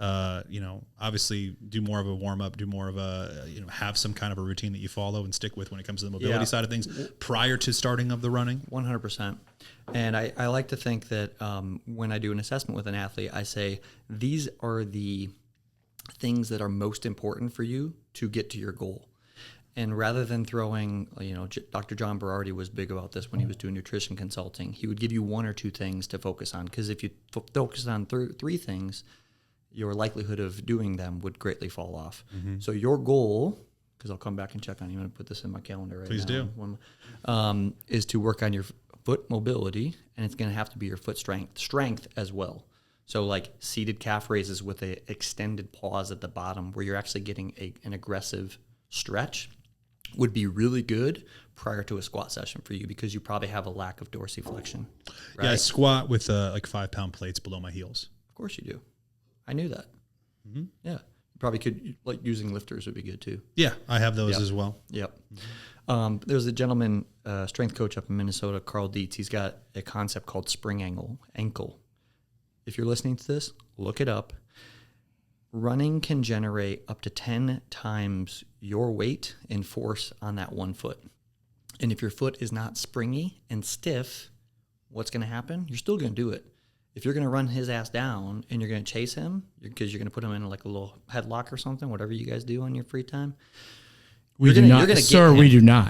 obviously do more of a warm-up, do more of a, have some kind of a routine that you follow and stick with when it comes to the mobility side of things prior to starting of the running. 100%. And I like to think that when I do an assessment with an athlete, I say, these are the things that are most important for you to get to your goal. And rather than throwing, Dr. John Berardi was big about this when he was doing nutrition consulting. He would give you one or two things to focus on, because if you focus on three things, your likelihood of doing them would greatly fall off. Mm-hmm. So your goal, because I'll come back and check on you, I'm going to put this in my calendar right Please now. Please do. Is to work on your foot mobility, and it's going to have to be your foot strength as well. So like seated calf raises with an extended pause at the bottom where you're actually getting an aggressive stretch would be really good prior to a squat session for you, because you probably have a lack of dorsiflexion. Right? Yeah, I squat with like 5-pound plates below my heels. Of course you do. I knew that. Mm-hmm. Yeah. You probably could, like using lifters would be good too. Yeah, I have those as well. Yep. Mm-hmm. There's a gentleman, strength coach up in Minnesota, Carl Dietz. He's got a concept called spring ankle. If you're listening to this, look it up. Running can generate up to 10 times your weight and force on that one foot. And if your foot is not springy and stiff, what's going to happen? You're still going to do it. If you're going to run his ass down and you're going to chase him, because you're going to put him in like a little headlock or something, whatever you guys do on your free time. We do not.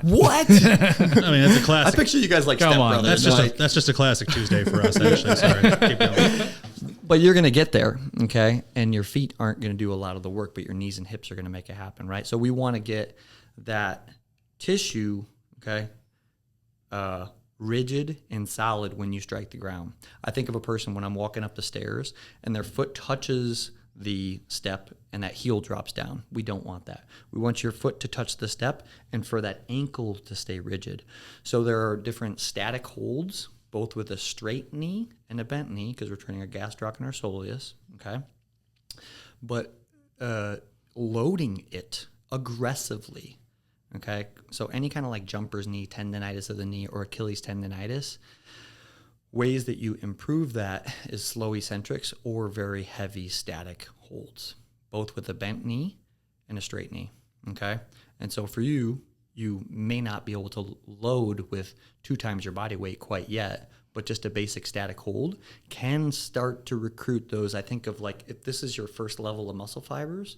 What? I mean, that's a classic. I picture you guys like Step Brothers. That's just a classic Tuesday for us, actually. Sorry. Keep going. But you're going to get there, okay? And your feet aren't going to do a lot of the work, but your knees and hips are going to make it happen, right? So we want to get that tissue, okay, rigid and solid when you strike the ground. I think of a person when I'm walking up the stairs and their foot touches the step and that heel drops down. We don't want that. We want your foot to touch the step and for that ankle to stay rigid. So there are different static holds, both with a straight knee and a bent knee, because we're training our gastroc and our soleus, okay? But loading it aggressively. Okay. So any kind of like jumper's knee, tendonitis of the knee, or Achilles tendonitis, ways that you improve that is slow eccentrics or very heavy static holds, both with a bent knee and a straight knee. Okay. And so for you, you may not be able to load with 2 times your body weight quite yet, but just a basic static hold can start to recruit those. I think of like, if this is your first level of muscle fibers,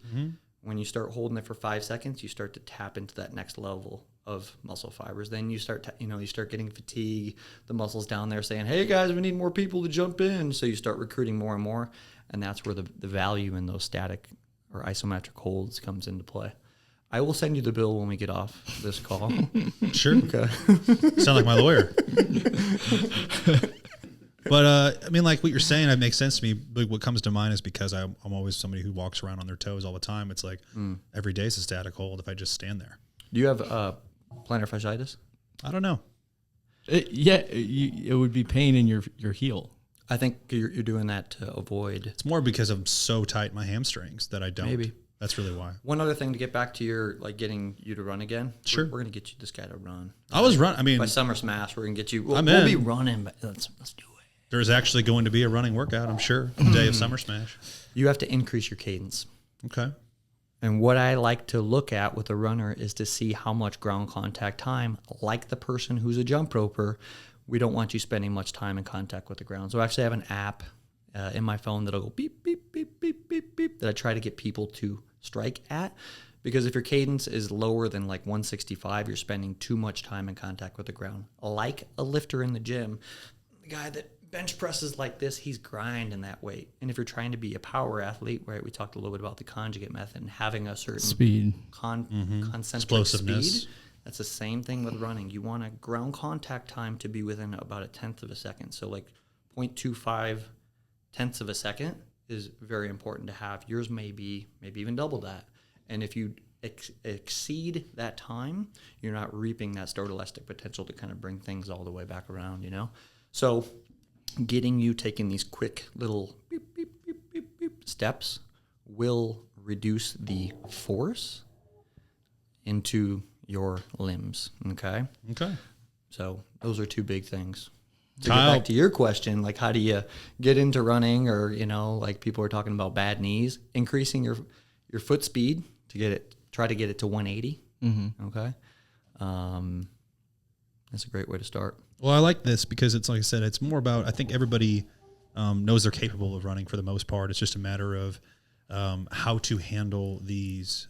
when you start holding it for 5 seconds, you start to tap into that next level of muscle fibers. Then you start, you start getting fatigue. The muscles down there saying, "Hey guys, we need more people to jump in." So you start recruiting more and more, and that's where the value in those static or isometric holds comes into play. I will send you the bill when we get off this call. Sure. Okay. Sound like my lawyer. But I mean, like what you're saying, it makes sense to me. But what comes to mind is because I'm always somebody who walks around on their toes all the time. It's like every day is a static hold if I just stand there. Do you have plantar fasciitis? I don't know. It would be pain in your heel. I think you're doing that to avoid. It's more because I'm so tight in my hamstrings that I don't. Maybe. That's really why. One other thing to get back to your, like, getting you to run again. Sure. We're going to get you this guy to run. I was running. I mean, by Summer Smash, we're going to get you. I'm we'll in. be running, but let's do it. There's actually going to be a running workout, I'm sure, the day of Summer Smash. You have to increase your cadence. Okay. And what I like to look at with a runner is to see how much ground contact time, like the person who's a jump roper, we don't want you spending much time in contact with the ground. So I actually have an app in my phone that'll go beep, beep, beep, beep, beep, beep, that I try to get people to strike at. Because if your cadence is lower than like 165, you're spending too much time in contact with the ground. Like a lifter in the gym, the guy that bench presses like this, he's grinding that weight. And if you're trying to be a power athlete, right, we talked a little bit about the conjugate method and having a certain speed, concentric explosiveness. speed. That's the same thing with running. You want a ground contact time to be within about a tenth of a second. So like 0.25 tenths of a second is very important to have. Yours may be maybe even double that. And if you exceed that time, you're not reaping that stored elastic potential to kind of bring things all the way back around, So getting you taking these quick little beep, beep, beep, beep, beep steps will reduce the force into your limbs, okay? Okay. So those are 2 big things. To Kyle, get back to your question, like how do you get into running, or, like people are talking about bad knees, increasing your foot speed to try to get it to 180. Okay. That's a great way to start. Well, I like this because it's, like I said, it's more about, I think everybody knows they're capable of running for the most part. It's just a matter of how to handle these,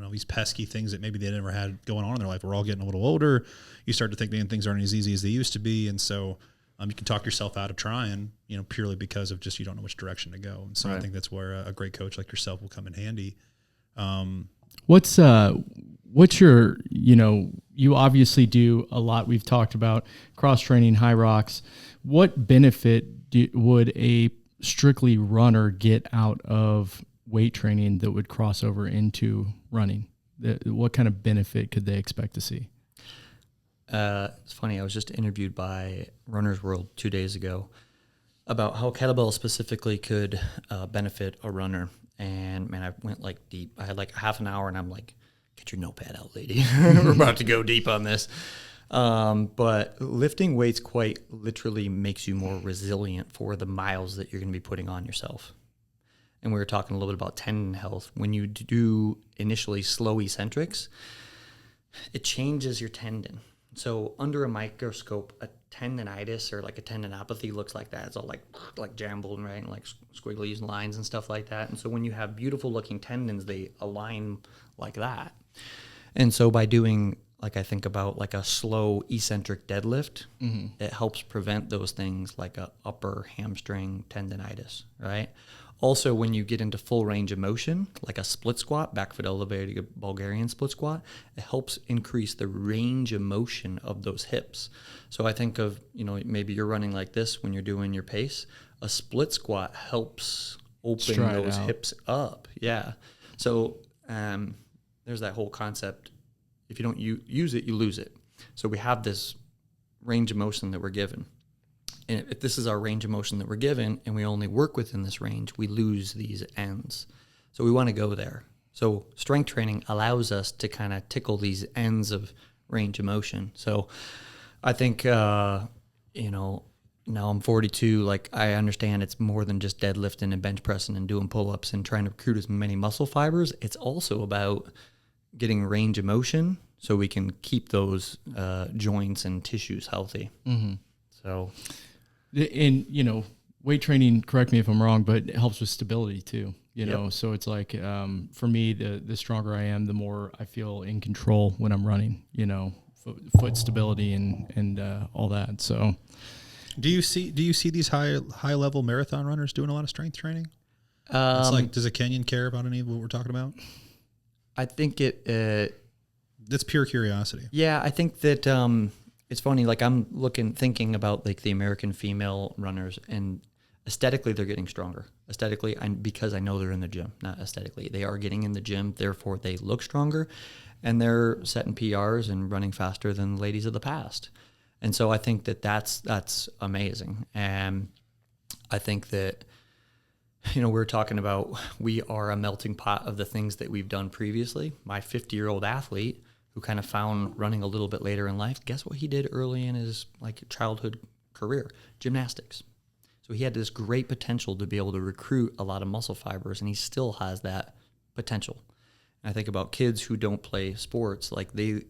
these pesky things that maybe they never had going on in their life. We're all getting a little older. You start to think, man, things aren't as easy as they used to be. And so you can talk yourself out of trying, purely because of just you don't know which direction to go. And so I think that's where a great coach like yourself will come in handy. What's your, you obviously do a lot. We've talked about cross training, high rocks. What benefit would a strictly runner get out of weight training that would cross over into running? What kind of benefit could they expect to see? It's funny. I was just interviewed by Runner's World 2 days ago about how kettlebell specifically could benefit a runner. And man, I went like deep. I had like half an hour, and I'm like, "Get your notepad out, lady. We're about to go deep on this." But lifting weights quite literally makes you more resilient for the miles that you're going to be putting on yourself. And we were talking a little bit about tendon health. When you do initially slow eccentrics, it changes your tendon. So under a microscope, a tendonitis or like a tendinopathy looks like that. It's all like jumbled, right? And like squiggly lines and stuff like that. And so when you have beautiful looking tendons, they align like that. And so by doing, like I think about like a slow eccentric deadlift, it helps prevent those things like a upper hamstring tendonitis, right? Also, when you get into full range of motion, like a split squat, back foot elevated Bulgarian split squat, it helps increase the range of motion of those hips. So I think of, maybe you're running like this when you're doing your pace. A split squat helps open those hips up. Yeah. So there's that whole concept. If you don't use it, you lose it. So we have this range of motion that we're given. And if this is our range of motion that we're given and we only work within this range, we lose these ends. So we want to go there. So strength training allows us to kind of tickle these ends of range of motion. So I think, now I'm 42, like I understand it's more than just deadlifting and bench pressing and doing pull-ups and trying to recruit as many muscle fibers. It's also about getting range of motion so we can keep those joints and tissues healthy. Mm-hmm. So, and weight training, correct me if I'm wrong, but it helps with stability too. So it's like for me, the stronger I am, the more I feel in control when I'm running. Foot stability and all that. So, do you see these high level marathon runners doing a lot of strength training? It's like, does a Kenyan care about any of what we're talking about? I think That's pure curiosity. Yeah, I think that it's funny. Like I'm thinking about like the American female runners, and aesthetically they're getting stronger. Aesthetically, because I know they're in the gym, not aesthetically. They are getting in the gym, therefore they look stronger, and they're setting PRs and running faster than ladies of the past. And so I think that that's amazing. And I think that, we're talking about, we are a melting pot of the things that we've done previously. My 50-year-old athlete who kind of found running a little bit later in life, guess what he did early in his childhood career? Gymnastics. So he had this great potential to be able to recruit a lot of muscle fibers, and he still has that potential. And I think about kids who don't play sports, like they,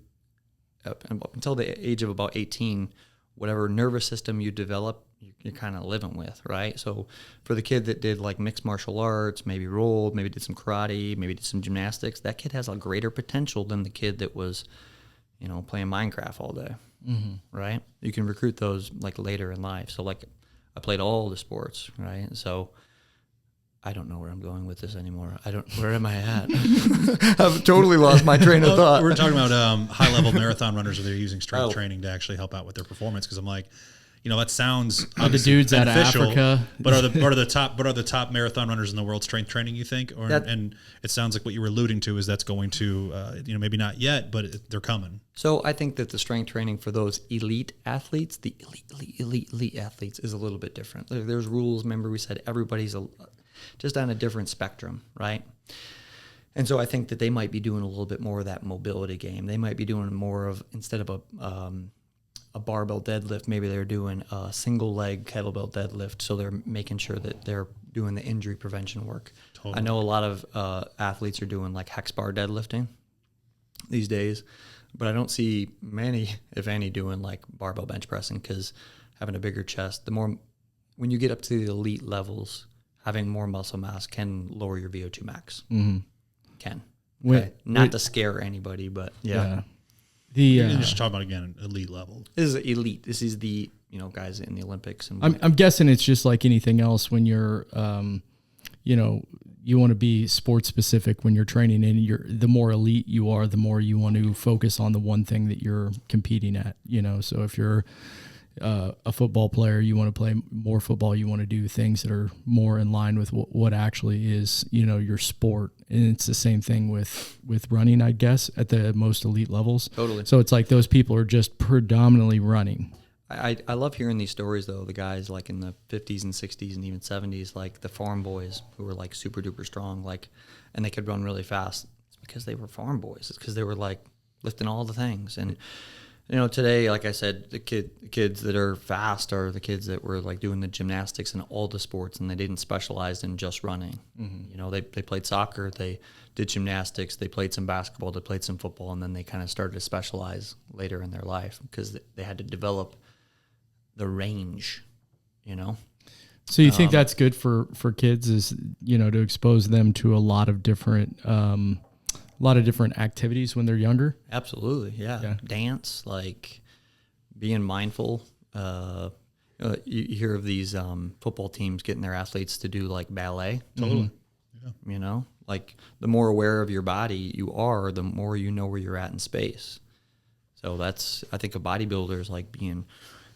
until the age of about 18, whatever nervous system you develop, you're kind of living with, right? So for the kid that did like mixed martial arts, maybe rolled, maybe did some karate, maybe did some gymnastics, that kid has a greater potential than the kid that was, playing Minecraft all day, right? You can recruit those like later in life. So like I played all the sports, right? So I don't know where I'm going with this anymore. Where am I at? I've totally lost my train of thought. We're talking about high-level marathon runners where they're using strength training to actually help out with their performance. Because I'm like, that sounds the dudes out of Africa. But are the top marathon runners in the world strength training? You think, and it sounds like what you were alluding to is that's going to, maybe not yet, but they're coming. So I think that the strength training for those elite athletes, the elite athletes, is a little bit different. There's rules. Remember, we said everybody's just on a different spectrum, right? And so I think that they might be doing a little bit more of that mobility game. They might be doing more of, instead of a barbell deadlift, maybe they're doing a single leg kettlebell deadlift. So they're making sure that they're doing the injury prevention work. Totally. I know a lot of athletes are doing like hex bar deadlifting these days, but I don't see many, if any, doing like barbell bench pressing, because having a bigger chest, when you get up to the elite levels, having more muscle mass can lower your VO2 max. Mm-hmm. Can. Okay? Not to scare anybody, but yeah. You're just talking about, again, elite level. This is elite. This is the guys in the Olympics. And I'm guessing it's just like anything else when you're, you want to be sports specific when you're training, and the more elite you are, the more you want to focus on the one thing that you're competing at. So if you're a football player, you want to play more football, you want to do things that are more in line with what actually is, your sport. And it's the same thing with running, I guess, at the most elite levels. Totally. So it's like those people are just predominantly running. I love hearing these stories, though, the guys like in the 50s and 60s and even 70s, like the farm boys who were like super duper strong, and they could run really fast. It's because they were farm boys. It's because they were like lifting all the things. And today, like I said, the kids that are fast are the kids that were like doing the gymnastics and all the sports, and they didn't specialize in just running. Mm-hmm. They played soccer, they did gymnastics, they played some basketball, they played some football, and then they kind of started to specialize later in their life because they had to develop the range, So you think that's good for kids is, to expose them to a lot of different activities when they're younger? Absolutely, yeah. Dance, like being mindful. You hear of these football teams getting their athletes to do like ballet. Totally. Yeah. Like the more aware of your body you are, the more you know where you're at in space. So I think a bodybuilder is like being,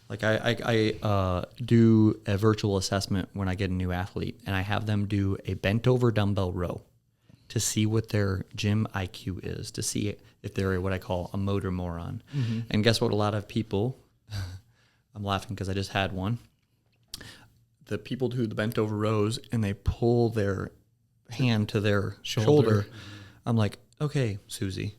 like I do a virtual assessment when I get a new athlete, and I have them do a bent over dumbbell row to see what their gym IQ is, to see if they're what I call a motor moron. Mm-hmm. And guess what? A lot of people, I'm laughing because I just had one. The people do the bent over rows and they pull their hand to their shoulder. I'm like, okay, Susie,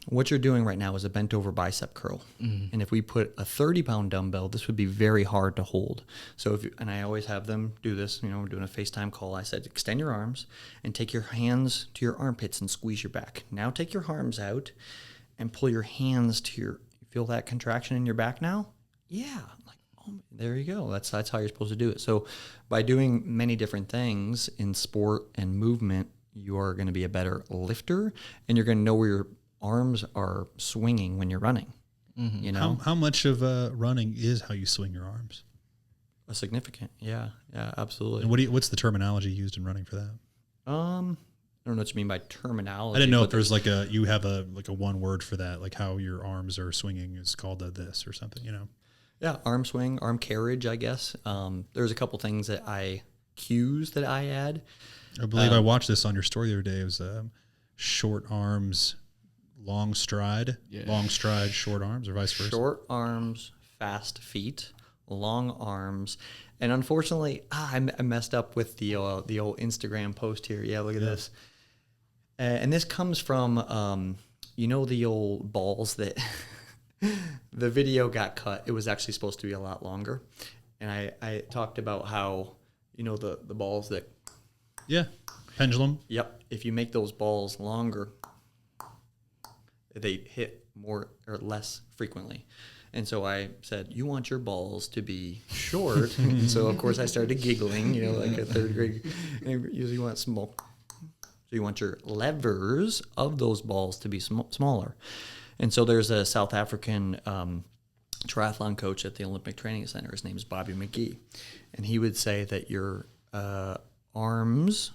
what you're doing right now is a bent over bicep curl. And if we put a 30-pound dumbbell, this would be very hard to hold. So and I always have them do this, we're doing a FaceTime call. I said, extend your arms and take your hands to your armpits and squeeze your back. Now take your arms out and pull your hands to you feel that contraction in your back now? Yeah. I'm like, oh, there you go. That's how you're supposed to do it. So by doing many different things in sport and movement, you are going to be a better lifter, and you're going to know where your arms are swinging when you're running. How much of running is how you swing your arms? A significant, yeah, absolutely. And what's the terminology used in running for that? I don't know what you mean by terminology. I didn't know if there's you have a one word for that, like how your arms are swinging is called this or something, Yeah, arm swing, arm carriage, I guess. There's a couple things cues that I add. I believe I watched this on your story the other day. It was short arms, long stride, short arms, or vice versa. Short arms, fast feet, long arms. And unfortunately, I messed up with the old Instagram post here. Yeah, look at this. And this comes from, the old balls that the video got cut. It was actually supposed to be a lot longer. And I talked about how, the balls that. Yeah, pendulum. Yep. If you make those balls longer, they hit more or less frequently. And so I said, you want your balls to be short. And so, of course, I started giggling, like a third grade. And usually you want small. So you want your levers of those balls to be smaller. And so there's a South African triathlon coach at the Olympic Training Center. His name is Bobby McGee. And he would say that your arms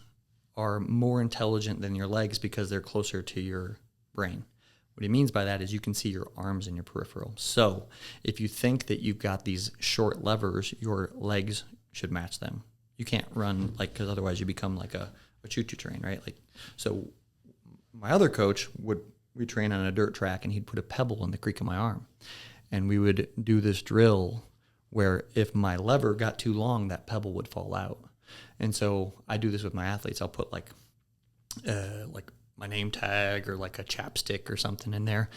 are more intelligent than your legs because they're closer to your brain. What he means by that is you can see your arms in your peripheral. So if you think that you've got these short levers, your legs should match them. You can't run because otherwise you become like a choo-choo train, right? So my other coach we train on a dirt track, and he'd put a pebble in the creak of my arm. And we would do this drill where if my lever got too long, that pebble would fall out. And so I do this with my athletes. I'll put like my name tag or like a chapstick or something in there.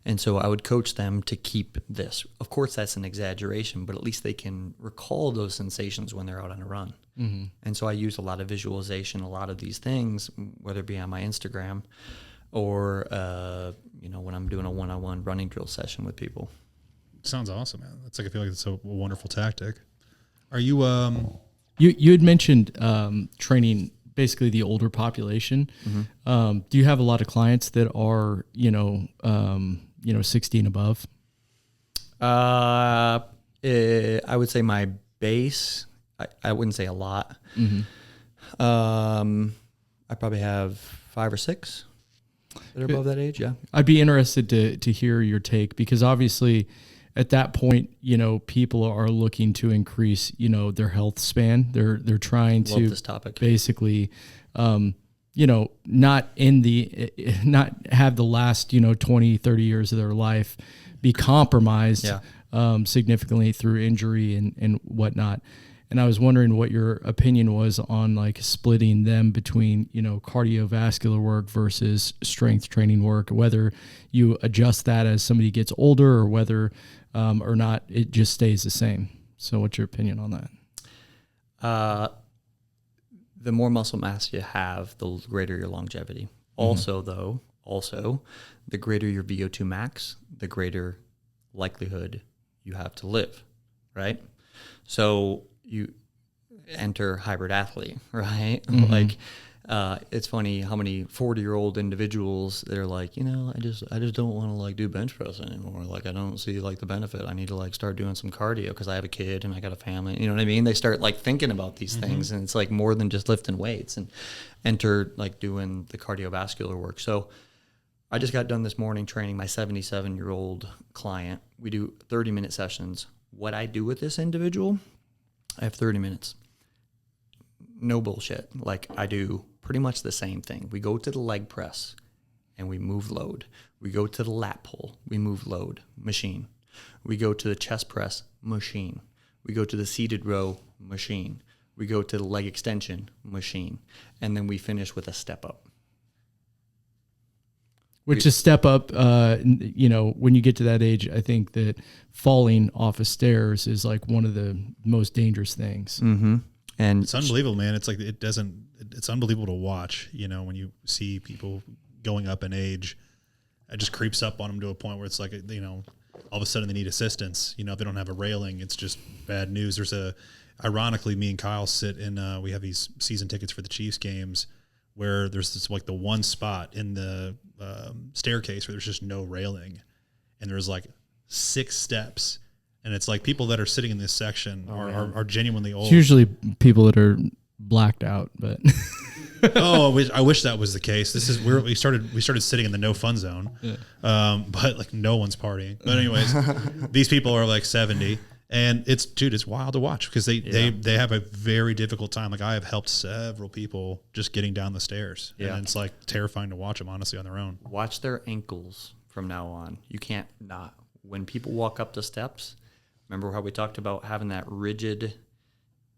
And so I would coach them to keep this. Of course, that's an exaggeration, but at least they can recall those sensations when they're out on a run. Mm-hmm. And so I use a lot of visualization, a lot of these things, whether it be on my Instagram or, when I'm doing a one-on-one running drill session with people. Sounds awesome, man. I feel like it's a wonderful tactic. Are you, You had mentioned training basically the older population. Mm-hmm. Do you have a lot of clients that are 60 and above? I would say my base. I wouldn't say a lot. Mm-hmm. I probably have 5 or 6 that are above that age. Yeah, I'd be interested to hear your take, because obviously, at that point, people are looking to increase, their health span. They're trying to this topic. Basically, not have the last, 20, 30 years of their life be compromised significantly through injury and whatnot. And I was wondering what your opinion was on splitting them between, cardiovascular work versus strength training work, whether you adjust that as somebody gets older or whether or not it just stays the same. So what's your opinion on that? The more muscle mass you have, the greater your longevity. Mm-hmm. Also, the greater your VO2 max, the greater likelihood you have to live, right? So you enter hybrid athlete, right? Mm-hmm. It's funny how many 40-year-old individuals, they're like, I just don't want to do bench press anymore. I don't see the benefit. I need to start doing some cardio because I have a kid and I got a family. You know what I mean? They start thinking about these mm-hmm. things, and it's more than just lifting weights, and enter doing the cardiovascular work. So I just got done this morning training my 77-year-old client. We do 30-minute sessions. What I do with this individual, I have 30 minutes. No bullshit. I do pretty much the same thing. We go to the leg press and we move load. We go to the lat pull. We move load. Machine. We go to the chest press. Machine. We go to the seated row. Machine. We go to the leg extension. Machine. And then we finish with a step up. Which is step up, when you get to that age, I think that falling off of stairs is like one of the most dangerous things. Mm-hmm. And it's unbelievable, man. It's like it's unbelievable to watch, when you see people going up in age, it just creeps up on them to a point where it's like, all of a sudden they need assistance. If they don't have a railing, it's just bad news. Ironically, me and Kyle sit in, we have these season tickets for the Chiefs games where there's this, like the one spot in the staircase where there's just no railing, and there's like 6 steps, and it's like people that are sitting in this section are genuinely old. It's usually people that are blacked out, but I wish that was the case. We started sitting in the no fun zone, but like no one's partying. But anyways, these people are like 70. And it's wild to watch because they have a very difficult time. Like I have helped several people just getting down the stairs. Yeah. And it's like terrifying to watch them honestly on their own. Watch their ankles from now on. You can't not. When people walk up the steps, remember how we talked about having that rigid,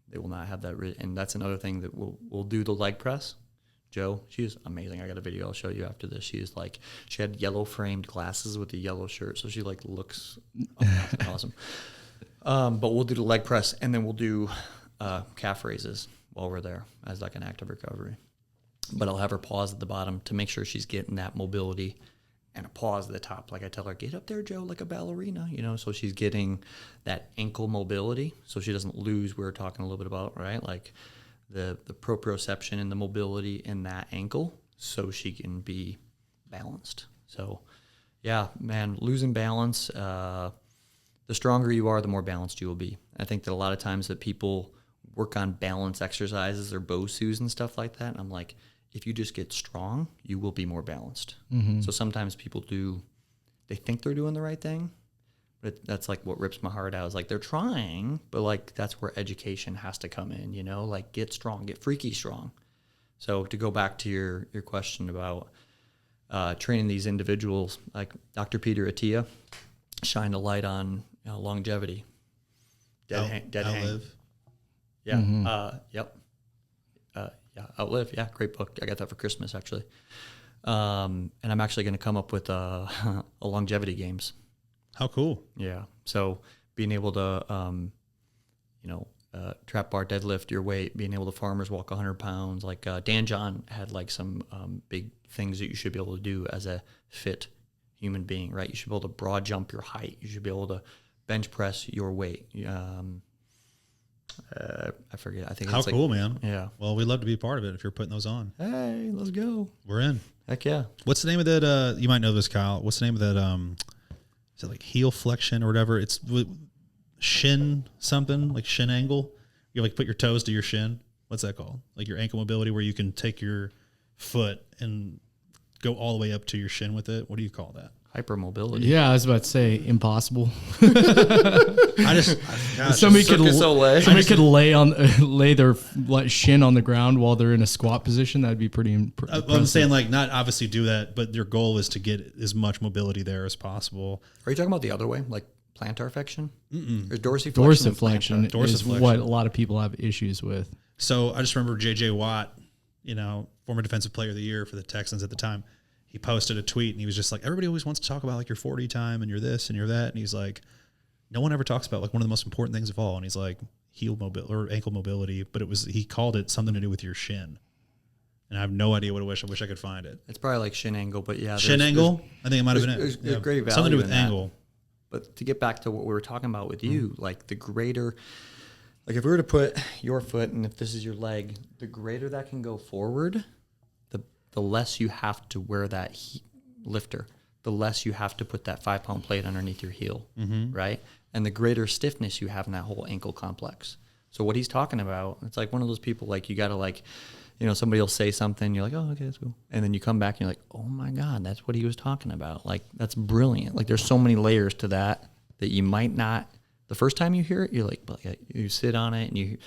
they will not have that rigid. And that's another thing that we'll do the leg press. Joe, she is amazing. I got a video I'll show you after this. She had yellow framed glasses with a yellow shirt. So she like looks awesome. But we'll do the leg press, and then we'll do calf raises while we're there as like an active recovery. But I'll have her pause at the bottom to make sure she's getting that mobility, and a pause at the top. Like I tell her, get up there, Joe, like a ballerina, so she's getting that ankle mobility so she doesn't lose. We were talking a little bit about, right? Like the proprioception and the mobility in that ankle so she can be balanced. So, yeah, man, losing balance, the stronger you are, the more balanced you will be. I think that a lot of times that people work on balance exercises or BOSUs and stuff like that. And I'm like, if you just get strong, you will be more balanced. Mm-hmm. So sometimes people they think they're doing the right thing, but that's like what rips my heart out. Is like they're trying, but like that's where education has to come in, like get strong, get freaky strong. So to go back to your question about training these individuals, like Dr. Peter Attia shined a light on longevity. Dead hang. Yeah. Mm-hmm. Yep. Outlive. Yeah. Great book. I got that for Christmas actually. And I'm actually going to come up with a longevity games. How cool. Yeah. So being able to, trap bar deadlift your weight, being able to farmers walk 100 pounds. Like Dan John had like some big things that you should be able to do as a fit human being, right? You should be able to broad jump your height. You should be able to bench press your weight. I forget. I think how it's cool, like, man. Yeah. Well, we'd love to be part of it if you're putting those on. Hey, let's go. We're in. Heck yeah. What's the name of that? You might know this, Kyle. What's the name of that? Is it like heel flexion or whatever? It's shin something, like shin angle. You like put your toes to your shin. What's that called? Like your ankle mobility, where you can take your foot and go all the way up to your shin with it. What do you call that? Hypermobility. Yeah, I was about to say impossible. Somebody could lay their shin on the ground while they're in a squat position. That'd be pretty impressive. I'm saying like not obviously do that, but your goal is to get as much mobility there as possible. Are you talking about the other way, like plantar flexion? There's dorsiflexion. Dorsiflexion is what a lot of people have issues with. So I just remember J.J. Watt, former defensive player of the year for the Texans at the time. He posted a tweet and he was just like, everybody always wants to talk about like your 40 time and you're this and you're that. And he's like, no one ever talks about like one of the most important things of all. And he's like heel mobility or ankle mobility, but he called it something to do with your shin. And I have no idea what it was. I wish I could find it. It's probably like shin angle, but yeah. Shin angle? I think it might have been it. There's great value something to do with in angle. That. But to get back to what we were talking about with you, like the greater, like if we were to put your foot and if this is your leg, the greater that can go forward, the less you have to wear that lifter, the less you have to put that 5-pound plate underneath your heel, right? And the greater stiffness you have in that whole ankle complex. So what he's talking about, it's like one of those people, like you got to like, somebody will say something, you're like, oh, okay, that's cool. And then you come back and you're like, oh my God, that's what he was talking about. Like, that's brilliant. Like there's so many layers to that you might not, the first time you hear it, you're like, but you sit on it and you're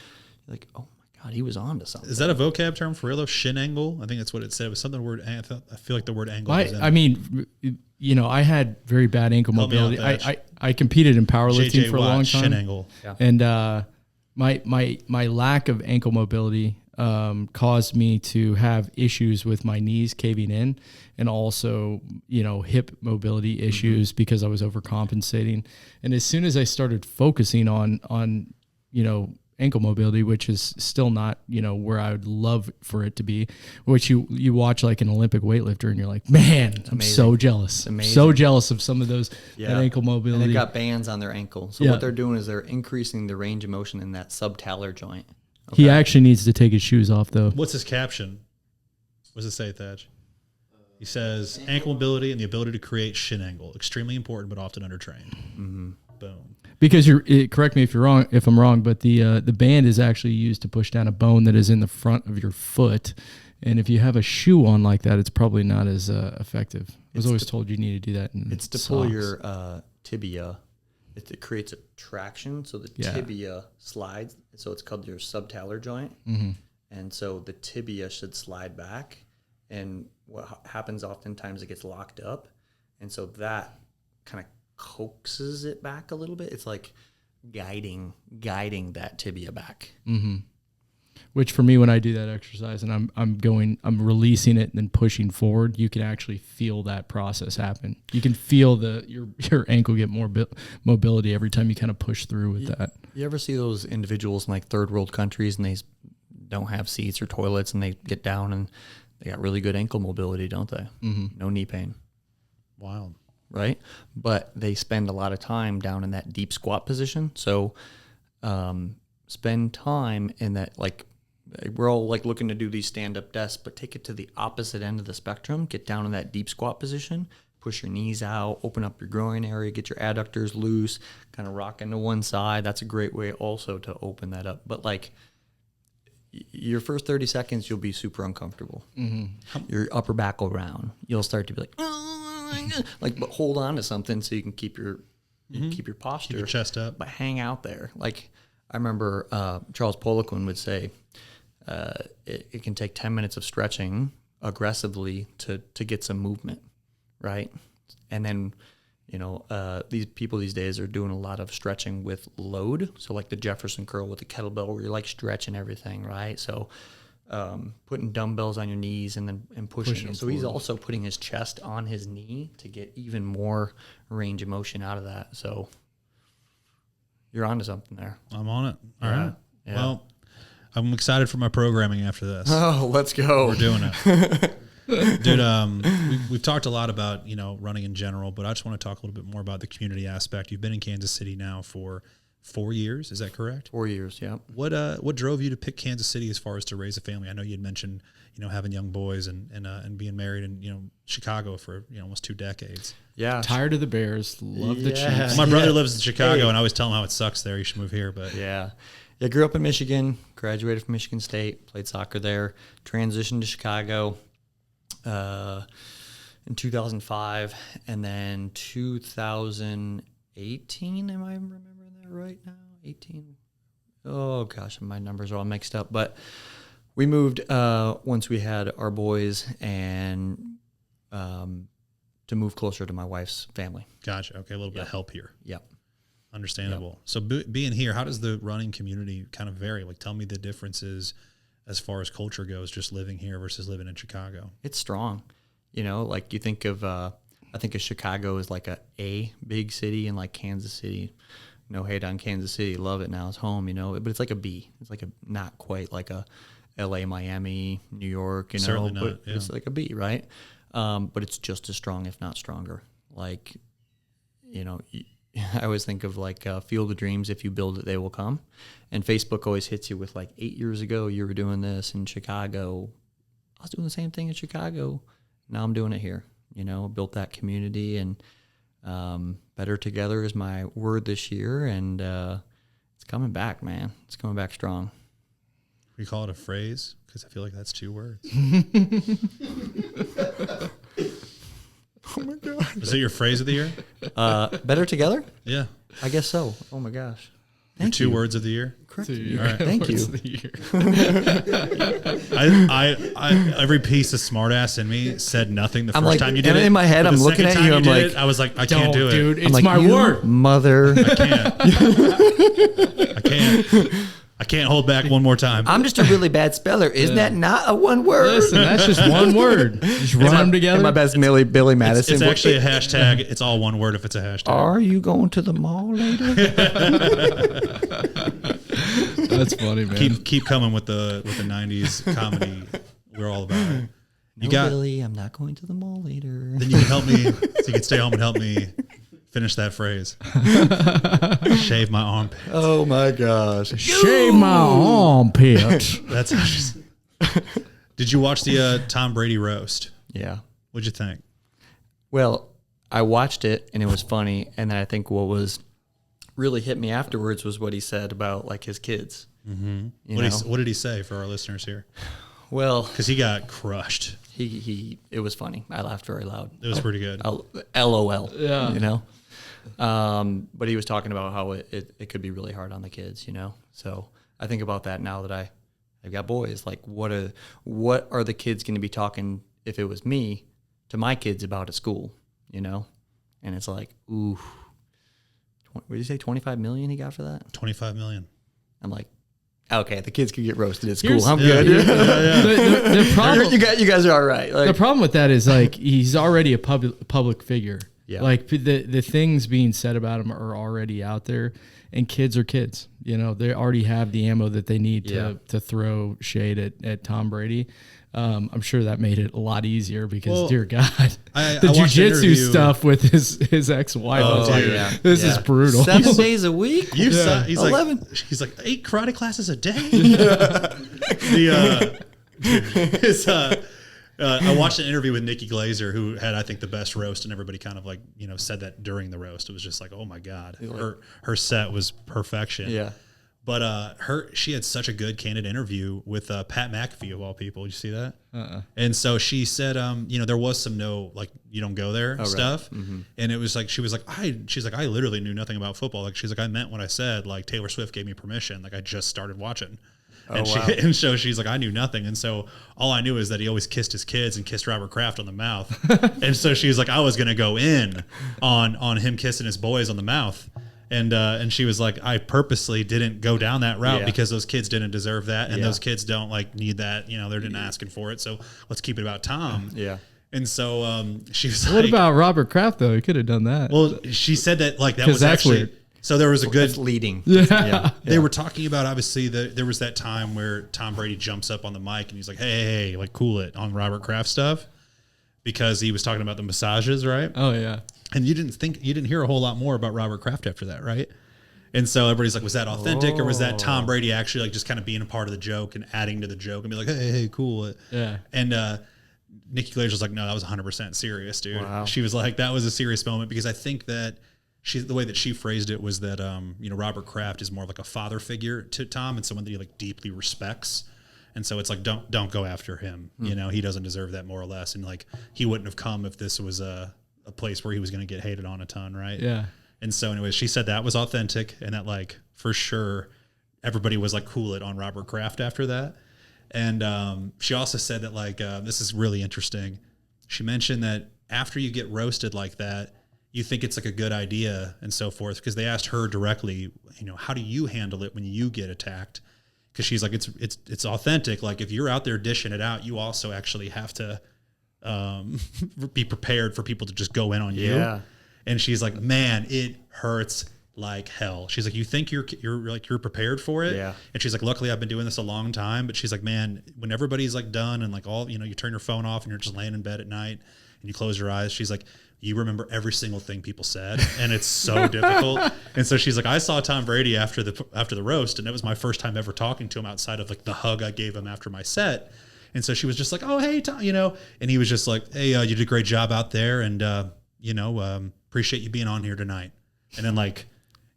like, oh my God, he was on to something. Is that a vocab term for real though? Shin angle? I think that's what it said. It was something word. I feel like the word angle. I mean, I had very bad ankle mobility. I competed in powerlifting for a long time. Shin angle. Yeah. And my lack of ankle mobility caused me to have issues with my knees caving in, and also, hip mobility issues because I was overcompensating. And as soon as I started focusing on ankle mobility, which is still not, where I would love for it to be, which you watch like an Olympic weightlifter and you're like, man, I'm so jealous. So jealous of some of those that ankle mobility. And they've got bands on their ankle. So what they're doing is they're increasing the range of motion in that subtalar joint. Okay. He actually needs to take his shoes off though. What's his caption? What does it say, Thatch? He says, ankle mobility and the ability to create shin angle. Extremely important, but often undertrained. Mm-hmm. Boom. Because correct me if I'm wrong, but the band is actually used to push down a bone that is in the front of your foot. And if you have a shoe on like that, it's probably not as effective. I was always told you need to do that in It's to socks. pull your tibia. It creates a traction, so the tibia slides. So it's called your subtalar joint. Mm-hmm. And so the tibia should slide back. And what happens oftentimes, it gets locked up. And so that kind of coaxes it back a little bit. It's like guiding that tibia back. Mm-hmm. Which for me, when I do that exercise and I'm releasing it and then pushing forward, you can actually feel that process happen. You can feel your ankle get more mobility every time you kind of push through with that. You ever see those individuals in like third world countries and they don't have seats or toilets and they get down and they got really good ankle mobility, don't they? Mm-hmm. No knee pain. Wild. Right? But they spend a lot of time down in that deep squat position. So spend time in that, like, we're all like looking to do these stand-up desks, but take it to the opposite end of the spectrum. Get down in that deep squat position, push your knees out, open up your groin area, get your adductors loose, kind of rock into one side. That's a great way also to open that up. But like your first 30 seconds, you'll be super uncomfortable. Mm-hmm. Your upper back will round. You'll start to be like, but hold on to something so you can keep your posture, keep your chest up, but hang out there. Like I remember Charles Poliquin would say, it can take 10 minutes of stretching aggressively to get some movement, right? And then, these people these days are doing a lot of stretching with load. So like the Jefferson curl with the kettlebell where you're like stretching everything, right? So putting dumbbells on your knees and pushing it. So he's also putting his chest on his knee to get even more range of motion out of that. So you're onto something there. I'm on it. All right. Yeah. Well, I'm excited for my programming after this. Oh, let's go. We're doing it. Dude, we've talked a lot about, running in general, but I just want to talk a little bit more about the community aspect. You've been in Kansas City now for 4 years. Is that correct? 4 years, yeah. What drove you to pick Kansas City as far as to raise a family? I know you had mentioned, having young boys and being married in, Chicago for, almost 2 decades. Yeah. Tired of the Bears. Love the Chiefs. My brother lives in Chicago, and I always tell him how it sucks there. You should move here, but yeah. I grew up in Michigan, graduated from Michigan State, played soccer there, transitioned to Chicago in 2005, and then 2018, am I remembering that right now? 18? Oh, gosh, my numbers are all mixed up. But we moved once we had our boys and to move closer to my wife's family. Gotcha. Okay, a little bit of help here. Yep. Understandable. Yep. So being here, how does the running community kind of vary? Like, tell me the differences as far as culture goes, just living here versus living in Chicago. It's strong. Like you think of, I think of Chicago as like a big city, and like Kansas City, no hate on Kansas City, love it now, it's home, but it's like a B. It's like not quite like a LA, Miami, New York, Certainly not, but it's like a B, right? But it's just as strong, if not stronger. Like, I always think of like Field of Dreams, if you build it, they will come. And Facebook always hits you with like 8 years ago, you were doing this in Chicago. I was doing the same thing in Chicago. Now I'm doing it here, built that community, and better together is my word this year. And it's coming back, man. It's coming back strong. We call it a phrase because I feel like that's 2 words. Oh my God. Is it your phrase of the year? Better together? Yeah. I guess so. Oh my gosh. Thank you. 2 words of the year? Correct. All right. Thank you. I every piece of smartass in me said nothing the first time you did it. In my head, I'm looking at you. I'm like, I was like, I can't do it. Dude, it's like, my word. Mother. I can't. I can't hold back one more time. I'm just a really bad speller. Isn't that not a one word? Listen, that's just one word. Just run them together. My best Billy Madison. It's actually a hashtag. It's all one word if it's a hashtag. Are you going to the mall later? That's funny, man. Keep coming with the 90s comedy. We're all about it. You No, Billy, I'm not going to the mall later. Then you can help me, so you can stay home and help me finish that phrase. Shave my armpit. Oh my gosh. Shave my armpit. That's how she's. Did you watch the Tom Brady roast? Yeah. What'd you think? Well, I watched it and it was funny. And then I think what was really hit me afterwards was what he said about like his kids. Mm-hmm. What did he say for our listeners here? Well, because he got crushed. It was funny. I laughed very loud. It was pretty good. LOL. Yeah. You know? But he was talking about how it could be really hard on the kids, you know? So I think about that now that I've got boys. Like, what are the kids going to be talking, if it was me, to my kids about at school, you know? And it's like, ooh, what did you say, 25 million he got for that? 25 million. I'm like, okay, the kids could get roasted at school. Here's- I'm good. The problem, You guys are all right. Like, the problem with that is like he's already a public figure. Yeah. Like the things being said about him are already out there, and kids are kids. You know, they already have the ammo that they need to throw shade at Tom Brady. I'm sure that made it a lot easier because, dear God, I the watched an jujitsu interview- stuff with his ex-wife. I was like, yeah. this is brutal. 7 days a week? You saw, he's 11. like, he's like 8 karate classes a day. I watched an interview with Nikki Glazer, who had, I think, the best roast, and everybody kind of like, said that during the roast. It was just like, oh my God, her set was perfection. Yeah. But she had such a good, candid interview with Pat McAfee of all people. Did you see that? And so she said, there was some you don't go there stuff. Right. Mm-hmm. And it was like, she's like, I literally knew nothing about football. Like, she's like, I meant what I said. Like, Taylor Swift gave me permission. Like, I just started watching. And and so she's like, I knew nothing. And so all I knew is that he always kissed his kids and kissed Robert Kraft on the mouth. And so she's like, I was going to go in on him kissing his boys on the mouth. And she was like, I purposely didn't go down that route because those kids didn't deserve that. And those kids don't need that. They're not asking for it. So let's keep it about Tom. Yeah. And so she was like, What about Robert Kraft though? He could have done that. Well, she said that that was that's actually weird. So there was a good leading. Yeah. They were talking about, obviously, there was that time where Tom Brady jumps up on the mic and he's like, hey, like, cool it on Robert Kraft stuff, because he was talking about the massages, right? Oh yeah. And you didn't hear a whole lot more about Robert Kraft after that, right? And so everybody's like, was that authentic, or was that Tom Brady actually like just kind of being a part of the joke and adding to the joke and be like, hey, cool it. Yeah. And Nikki Glazer was like, no, that was 100% serious, dude. Wow. She was like, that was a serious moment, because I think that the way that she phrased it was that Robert Kraft is more like a father figure to Tom, and someone that he like deeply respects. And so it's like, don't go after him. He doesn't deserve that, more or less. And like, he wouldn't have come if this was a place where he was going to get hated on a ton, right? Yeah. And so anyways, she said that was authentic, and that like for sure everybody was like, cool it on Robert Kraft after that. And she also said that like, this is really interesting. She mentioned that after you get roasted like that, you think it's like a good idea and so forth, because they asked her directly, how do you handle it when you get attacked? Because she's like, it's authentic. Like, if you're out there dishing it out, you also actually have to be prepared for people to just go in on you. Yeah. And she's like, man, it hurts like hell. She's like, you think you're prepared for it? Yeah. And she's like, luckily I've been doing this a long time, but she's like, man, when everybody's like done and like all, you turn your phone off and you're just laying in bed at night and you close your eyes, she's like, you remember every single thing people said, and it's so difficult. And so she's like, I saw Tom Brady after the roast, and it was my first time ever talking to him outside of like the hug I gave him after my set. And so she was just like, oh, hey, Tom, and he was just like, hey, you did a great job out there, and appreciate you being on here tonight. And then like,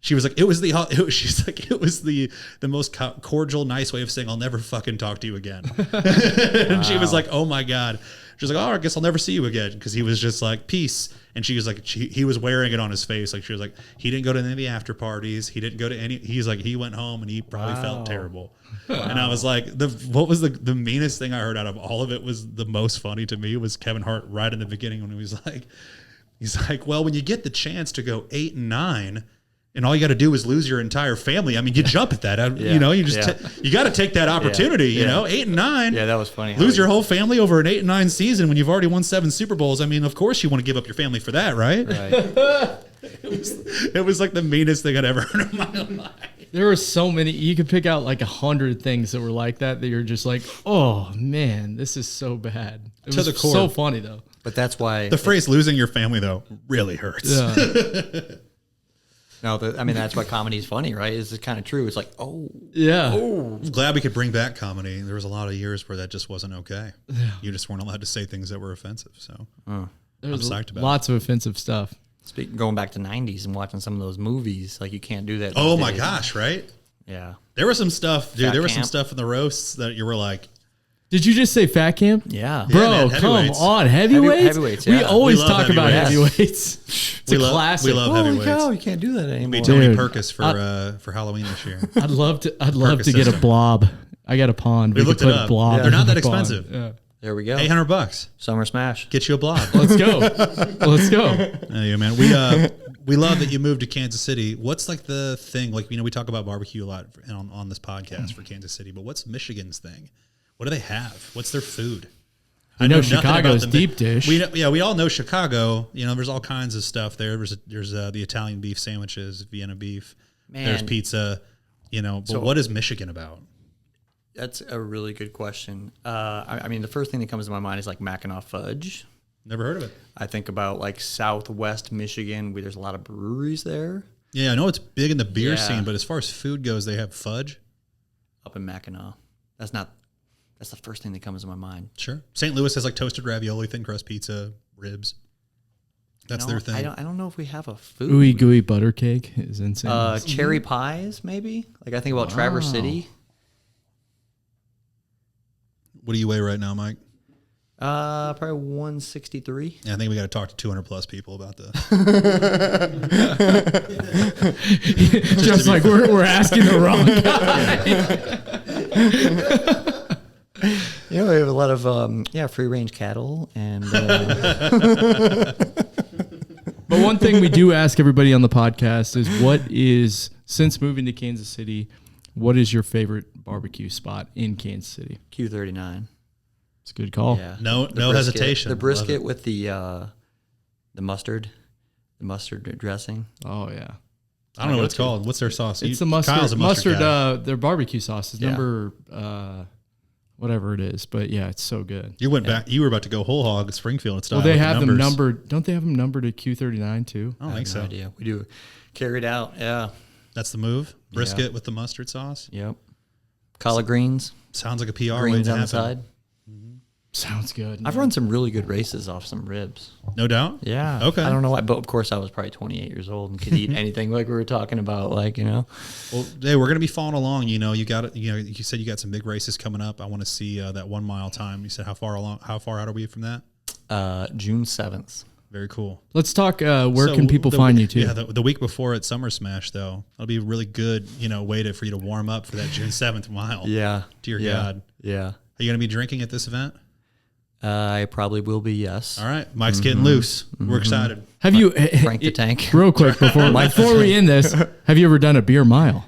she was like, it was the most cordial, nice way of saying, I'll never fucking talk to you again. And she was like, oh my God. She's like, oh, I guess I'll never see you again. Because he was just like, peace. And she was like, he was wearing it on his face. Like, she was like, he didn't go to any of the after parties. He didn't go to any. He's like, he went home and he probably felt terrible. And I was like, what was the meanest thing I heard out of all of it was the most funny to me was Kevin Hart right in the beginning when he was like, he's like, well, when you get the chance to go 8 and 9, and all you got to do is lose your entire family. I mean, you jump at that. You know, you just you got to take that opportunity. You know, 8 and 9. Yeah, that was funny. Lose your whole family over an 8 and 9 season when you've already won 7 Super Bowls. I mean, of course you want to give up your family for that, right? Right. It was like the meanest thing I'd ever heard in my life. There were so many. You could pick out like 100 things that were like that you're just like, oh man, this is so bad. It To was the core. so funny though. But that's why The phrase "losing your family" though really hurts. Yeah. No, I mean that's why comedy is funny, right? It's kind of true. It's like, Yeah. I'm glad we could bring back comedy. There was a lot of years where that just wasn't okay. You just weren't allowed to say things that were offensive. So There was psyched about lots of offensive stuff. going back to '90s and watching some of those movies, like you can't do that. oh these my days. gosh, right? Yeah. There was some stuff, dude. Fat There was some camp. stuff in the roasts that you were like, Did you just say fat camp? Yeah. Bro, man, come heavyweights. on. Heavyweights? Heavyweights, We yeah. always We love talk about heavyweights. heavyweights. It's We a love- classic. we love Holy heavyweights. cow, you can't do that anymore. be Tony Dude, Perkis for Halloween this year. I'd love to Perkis get a system. blob. I get a pond. We could looked it put up. a blob. They're not in that the pond. expensive. Yeah. There we go. $800. Summer Smash. Get you a blob. Let's go. Let's go. Yeah, man. We love that you moved to Kansas City. What's like the thing? Like, you know, we talk about barbecue a lot on this podcast for Kansas City, but what's Michigan's thing? What do they have? What's their food? I know nothing about Chicago's the- deep dish. We all know Chicago. You know, there's all kinds of stuff there. There's the Italian beef sandwiches, Vienna beef. There's Man. pizza. You know, but So- what is Michigan about? That's a really good question. I mean, the first thing that comes to my mind is like Mackinac fudge. Never heard of it. I think about like Southwest Michigan, where there's a lot of breweries there. Yeah, I know it's big in the beer Yeah. scene, but as far as food goes, they have fudge. Up in Mackinac. That's the first thing that comes to my mind. Sure. St. Louis has like toasted ravioli, thin crust pizza, ribs. That's No, their thing. I don't know if we have a food. Ooey gooey butter cake is insane. Cherry pies, maybe. Like I think about Traverse City. What do you weigh right now, Mike? Probably 163. Yeah, I think we got to talk to 200 plus people about this. Just like we're asking the wrong guy. You know, we have a lot of free range cattle and But one thing we do ask everybody on the podcast is since moving to Kansas City, what is your favorite barbecue spot in Kansas City? Q39. It's a good call. Yeah. No The brisket- hesitation. The Love brisket it. with the mustard dressing. Oh yeah. I don't know what it's called. What's their sauce? It's the mustard. Kyle's a mustard guy. Their barbecue sauce is Yeah. number whatever it is, but yeah, it's so good. You went back. You were about to go whole hog at Springfield style. Well, they with have them numbers. numbered. Don't they have them numbered at Q39 too? I don't think No so. idea. We do carry it out. Yeah. That's the move. Brisket with the mustard sauce. Yep. Collard greens. Sounds like a PR way Greens to on the happen. side. Sounds good. I've run some really good races off some ribs. No doubt. Yeah. Okay. I don't know why, but of course I was probably 28 years old and could eat anything like we were talking about, like, you know. Well, hey, we're gonna be following along. You know, you said you got some big races coming up. I want to see that 1 mile time. You said how far out are we from that? June 7th. Very cool. Let's talk. Where So can people find you too? Yeah, the week before at Summer Smash though, that'll be a really good, way for you to warm up for that June 7th mile. Yeah. Dear yeah. God. Yeah. Are you gonna be drinking at this event? I probably will be, yes. All right, Mike's getting loose. We're excited. Have you Frank the Tank. real quick before we end this? Have you ever done a beer mile?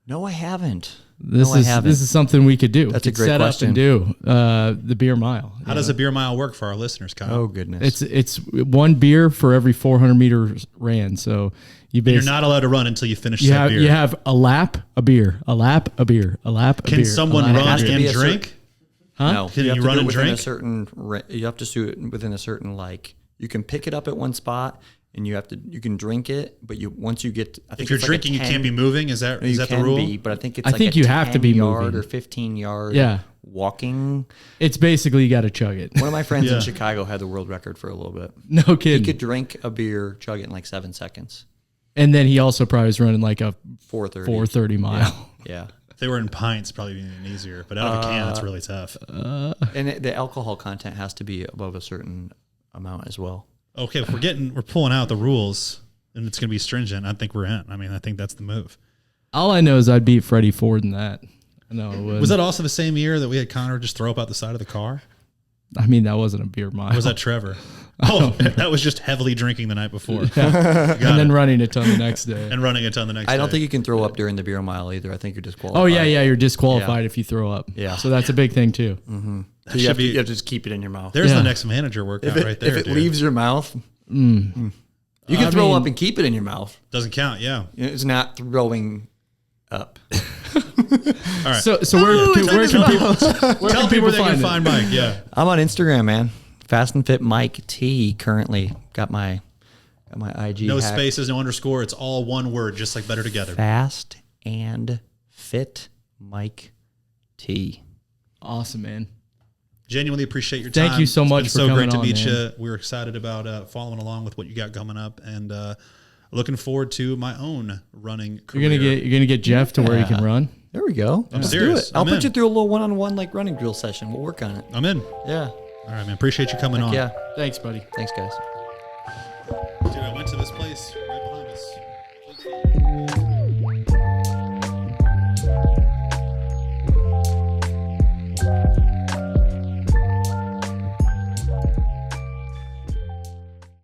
No, I haven't. This No, I haven't. is something we could do. That's we a could great set question. up and do the beer mile. How does a beer mile work for our listeners, Kyle? Oh, goodness. It's one beer for every 400 meters ran. So You're not allowed to run until you finish that beer. you have a lap, a beer, a lap, a beer, a lap, a beer. Can someone a lap, run has to and be a drink? No. Can have you to run do it and within drink? a certain you have to do it within a certain, like, you can pick it up at one spot and you can drink it, but once you get, I think If you're it's like a drinking, you 10 can't be moving. Is that you the can rule? be, but I think it's I like think a you have to be 10-yard moving. or 15-yard Yeah. walking. It's basically you got to chug it. One of my friends Yeah. in Chicago had the world record for a little bit. No He kidding. could drink a beer, chug it in like 7 seconds. And then he also probably was running like a 4:30. 4:30 mile. Yeah. If they were in pints, probably be even easier. But out of a can, it's really tough. And the alcohol content has to be above a certain amount as well. Okay, if we're pulling out the rules, and it's going to be stringent. I think we're in. I mean, I think that's the move. All I know is I'd beat Freddie Ford in that. I know it would. Was that also the same year that we had Connor just throw up out the side of the car? I mean, that wasn't a beer mile. Or was that Trevor? Oh, that was just heavily drinking the night before. And then running a ton the next day. And running a ton the next day. I don't think you can throw up during the beer mile either. I think you're disqualified. Oh, yeah, you're disqualified if you throw up. Yeah. So that's a big thing, too. So you have to just keep it in your mouth. There's the next manager workout right there. If it dude. leaves your mouth, you can throw up and keep it in your mouth. Doesn't count, yeah. It's not throwing up. All right. So where can people Tell people where they can find Mike. Yeah. I'm on Instagram, man. Fast and Fit Mike T. Currently got my IG. No hacked. spaces, no underscore. It's all one word, just like Better Together. Fast and Fit Mike T. Awesome, man. Genuinely appreciate your time. Thank you so much It's for been so coming great to on, meet man. you. We're excited about following along with what you got coming up, and looking forward to my own running career. You're gonna get Jeff to where he can run. There we go. I'm Let's serious. do it. I'll I'm put in. you through a little one-on-one like running drill session. We'll work on it. I'm in. Yeah. All right, man. Appreciate you coming on. Yeah. Thanks, buddy. Thanks, guys.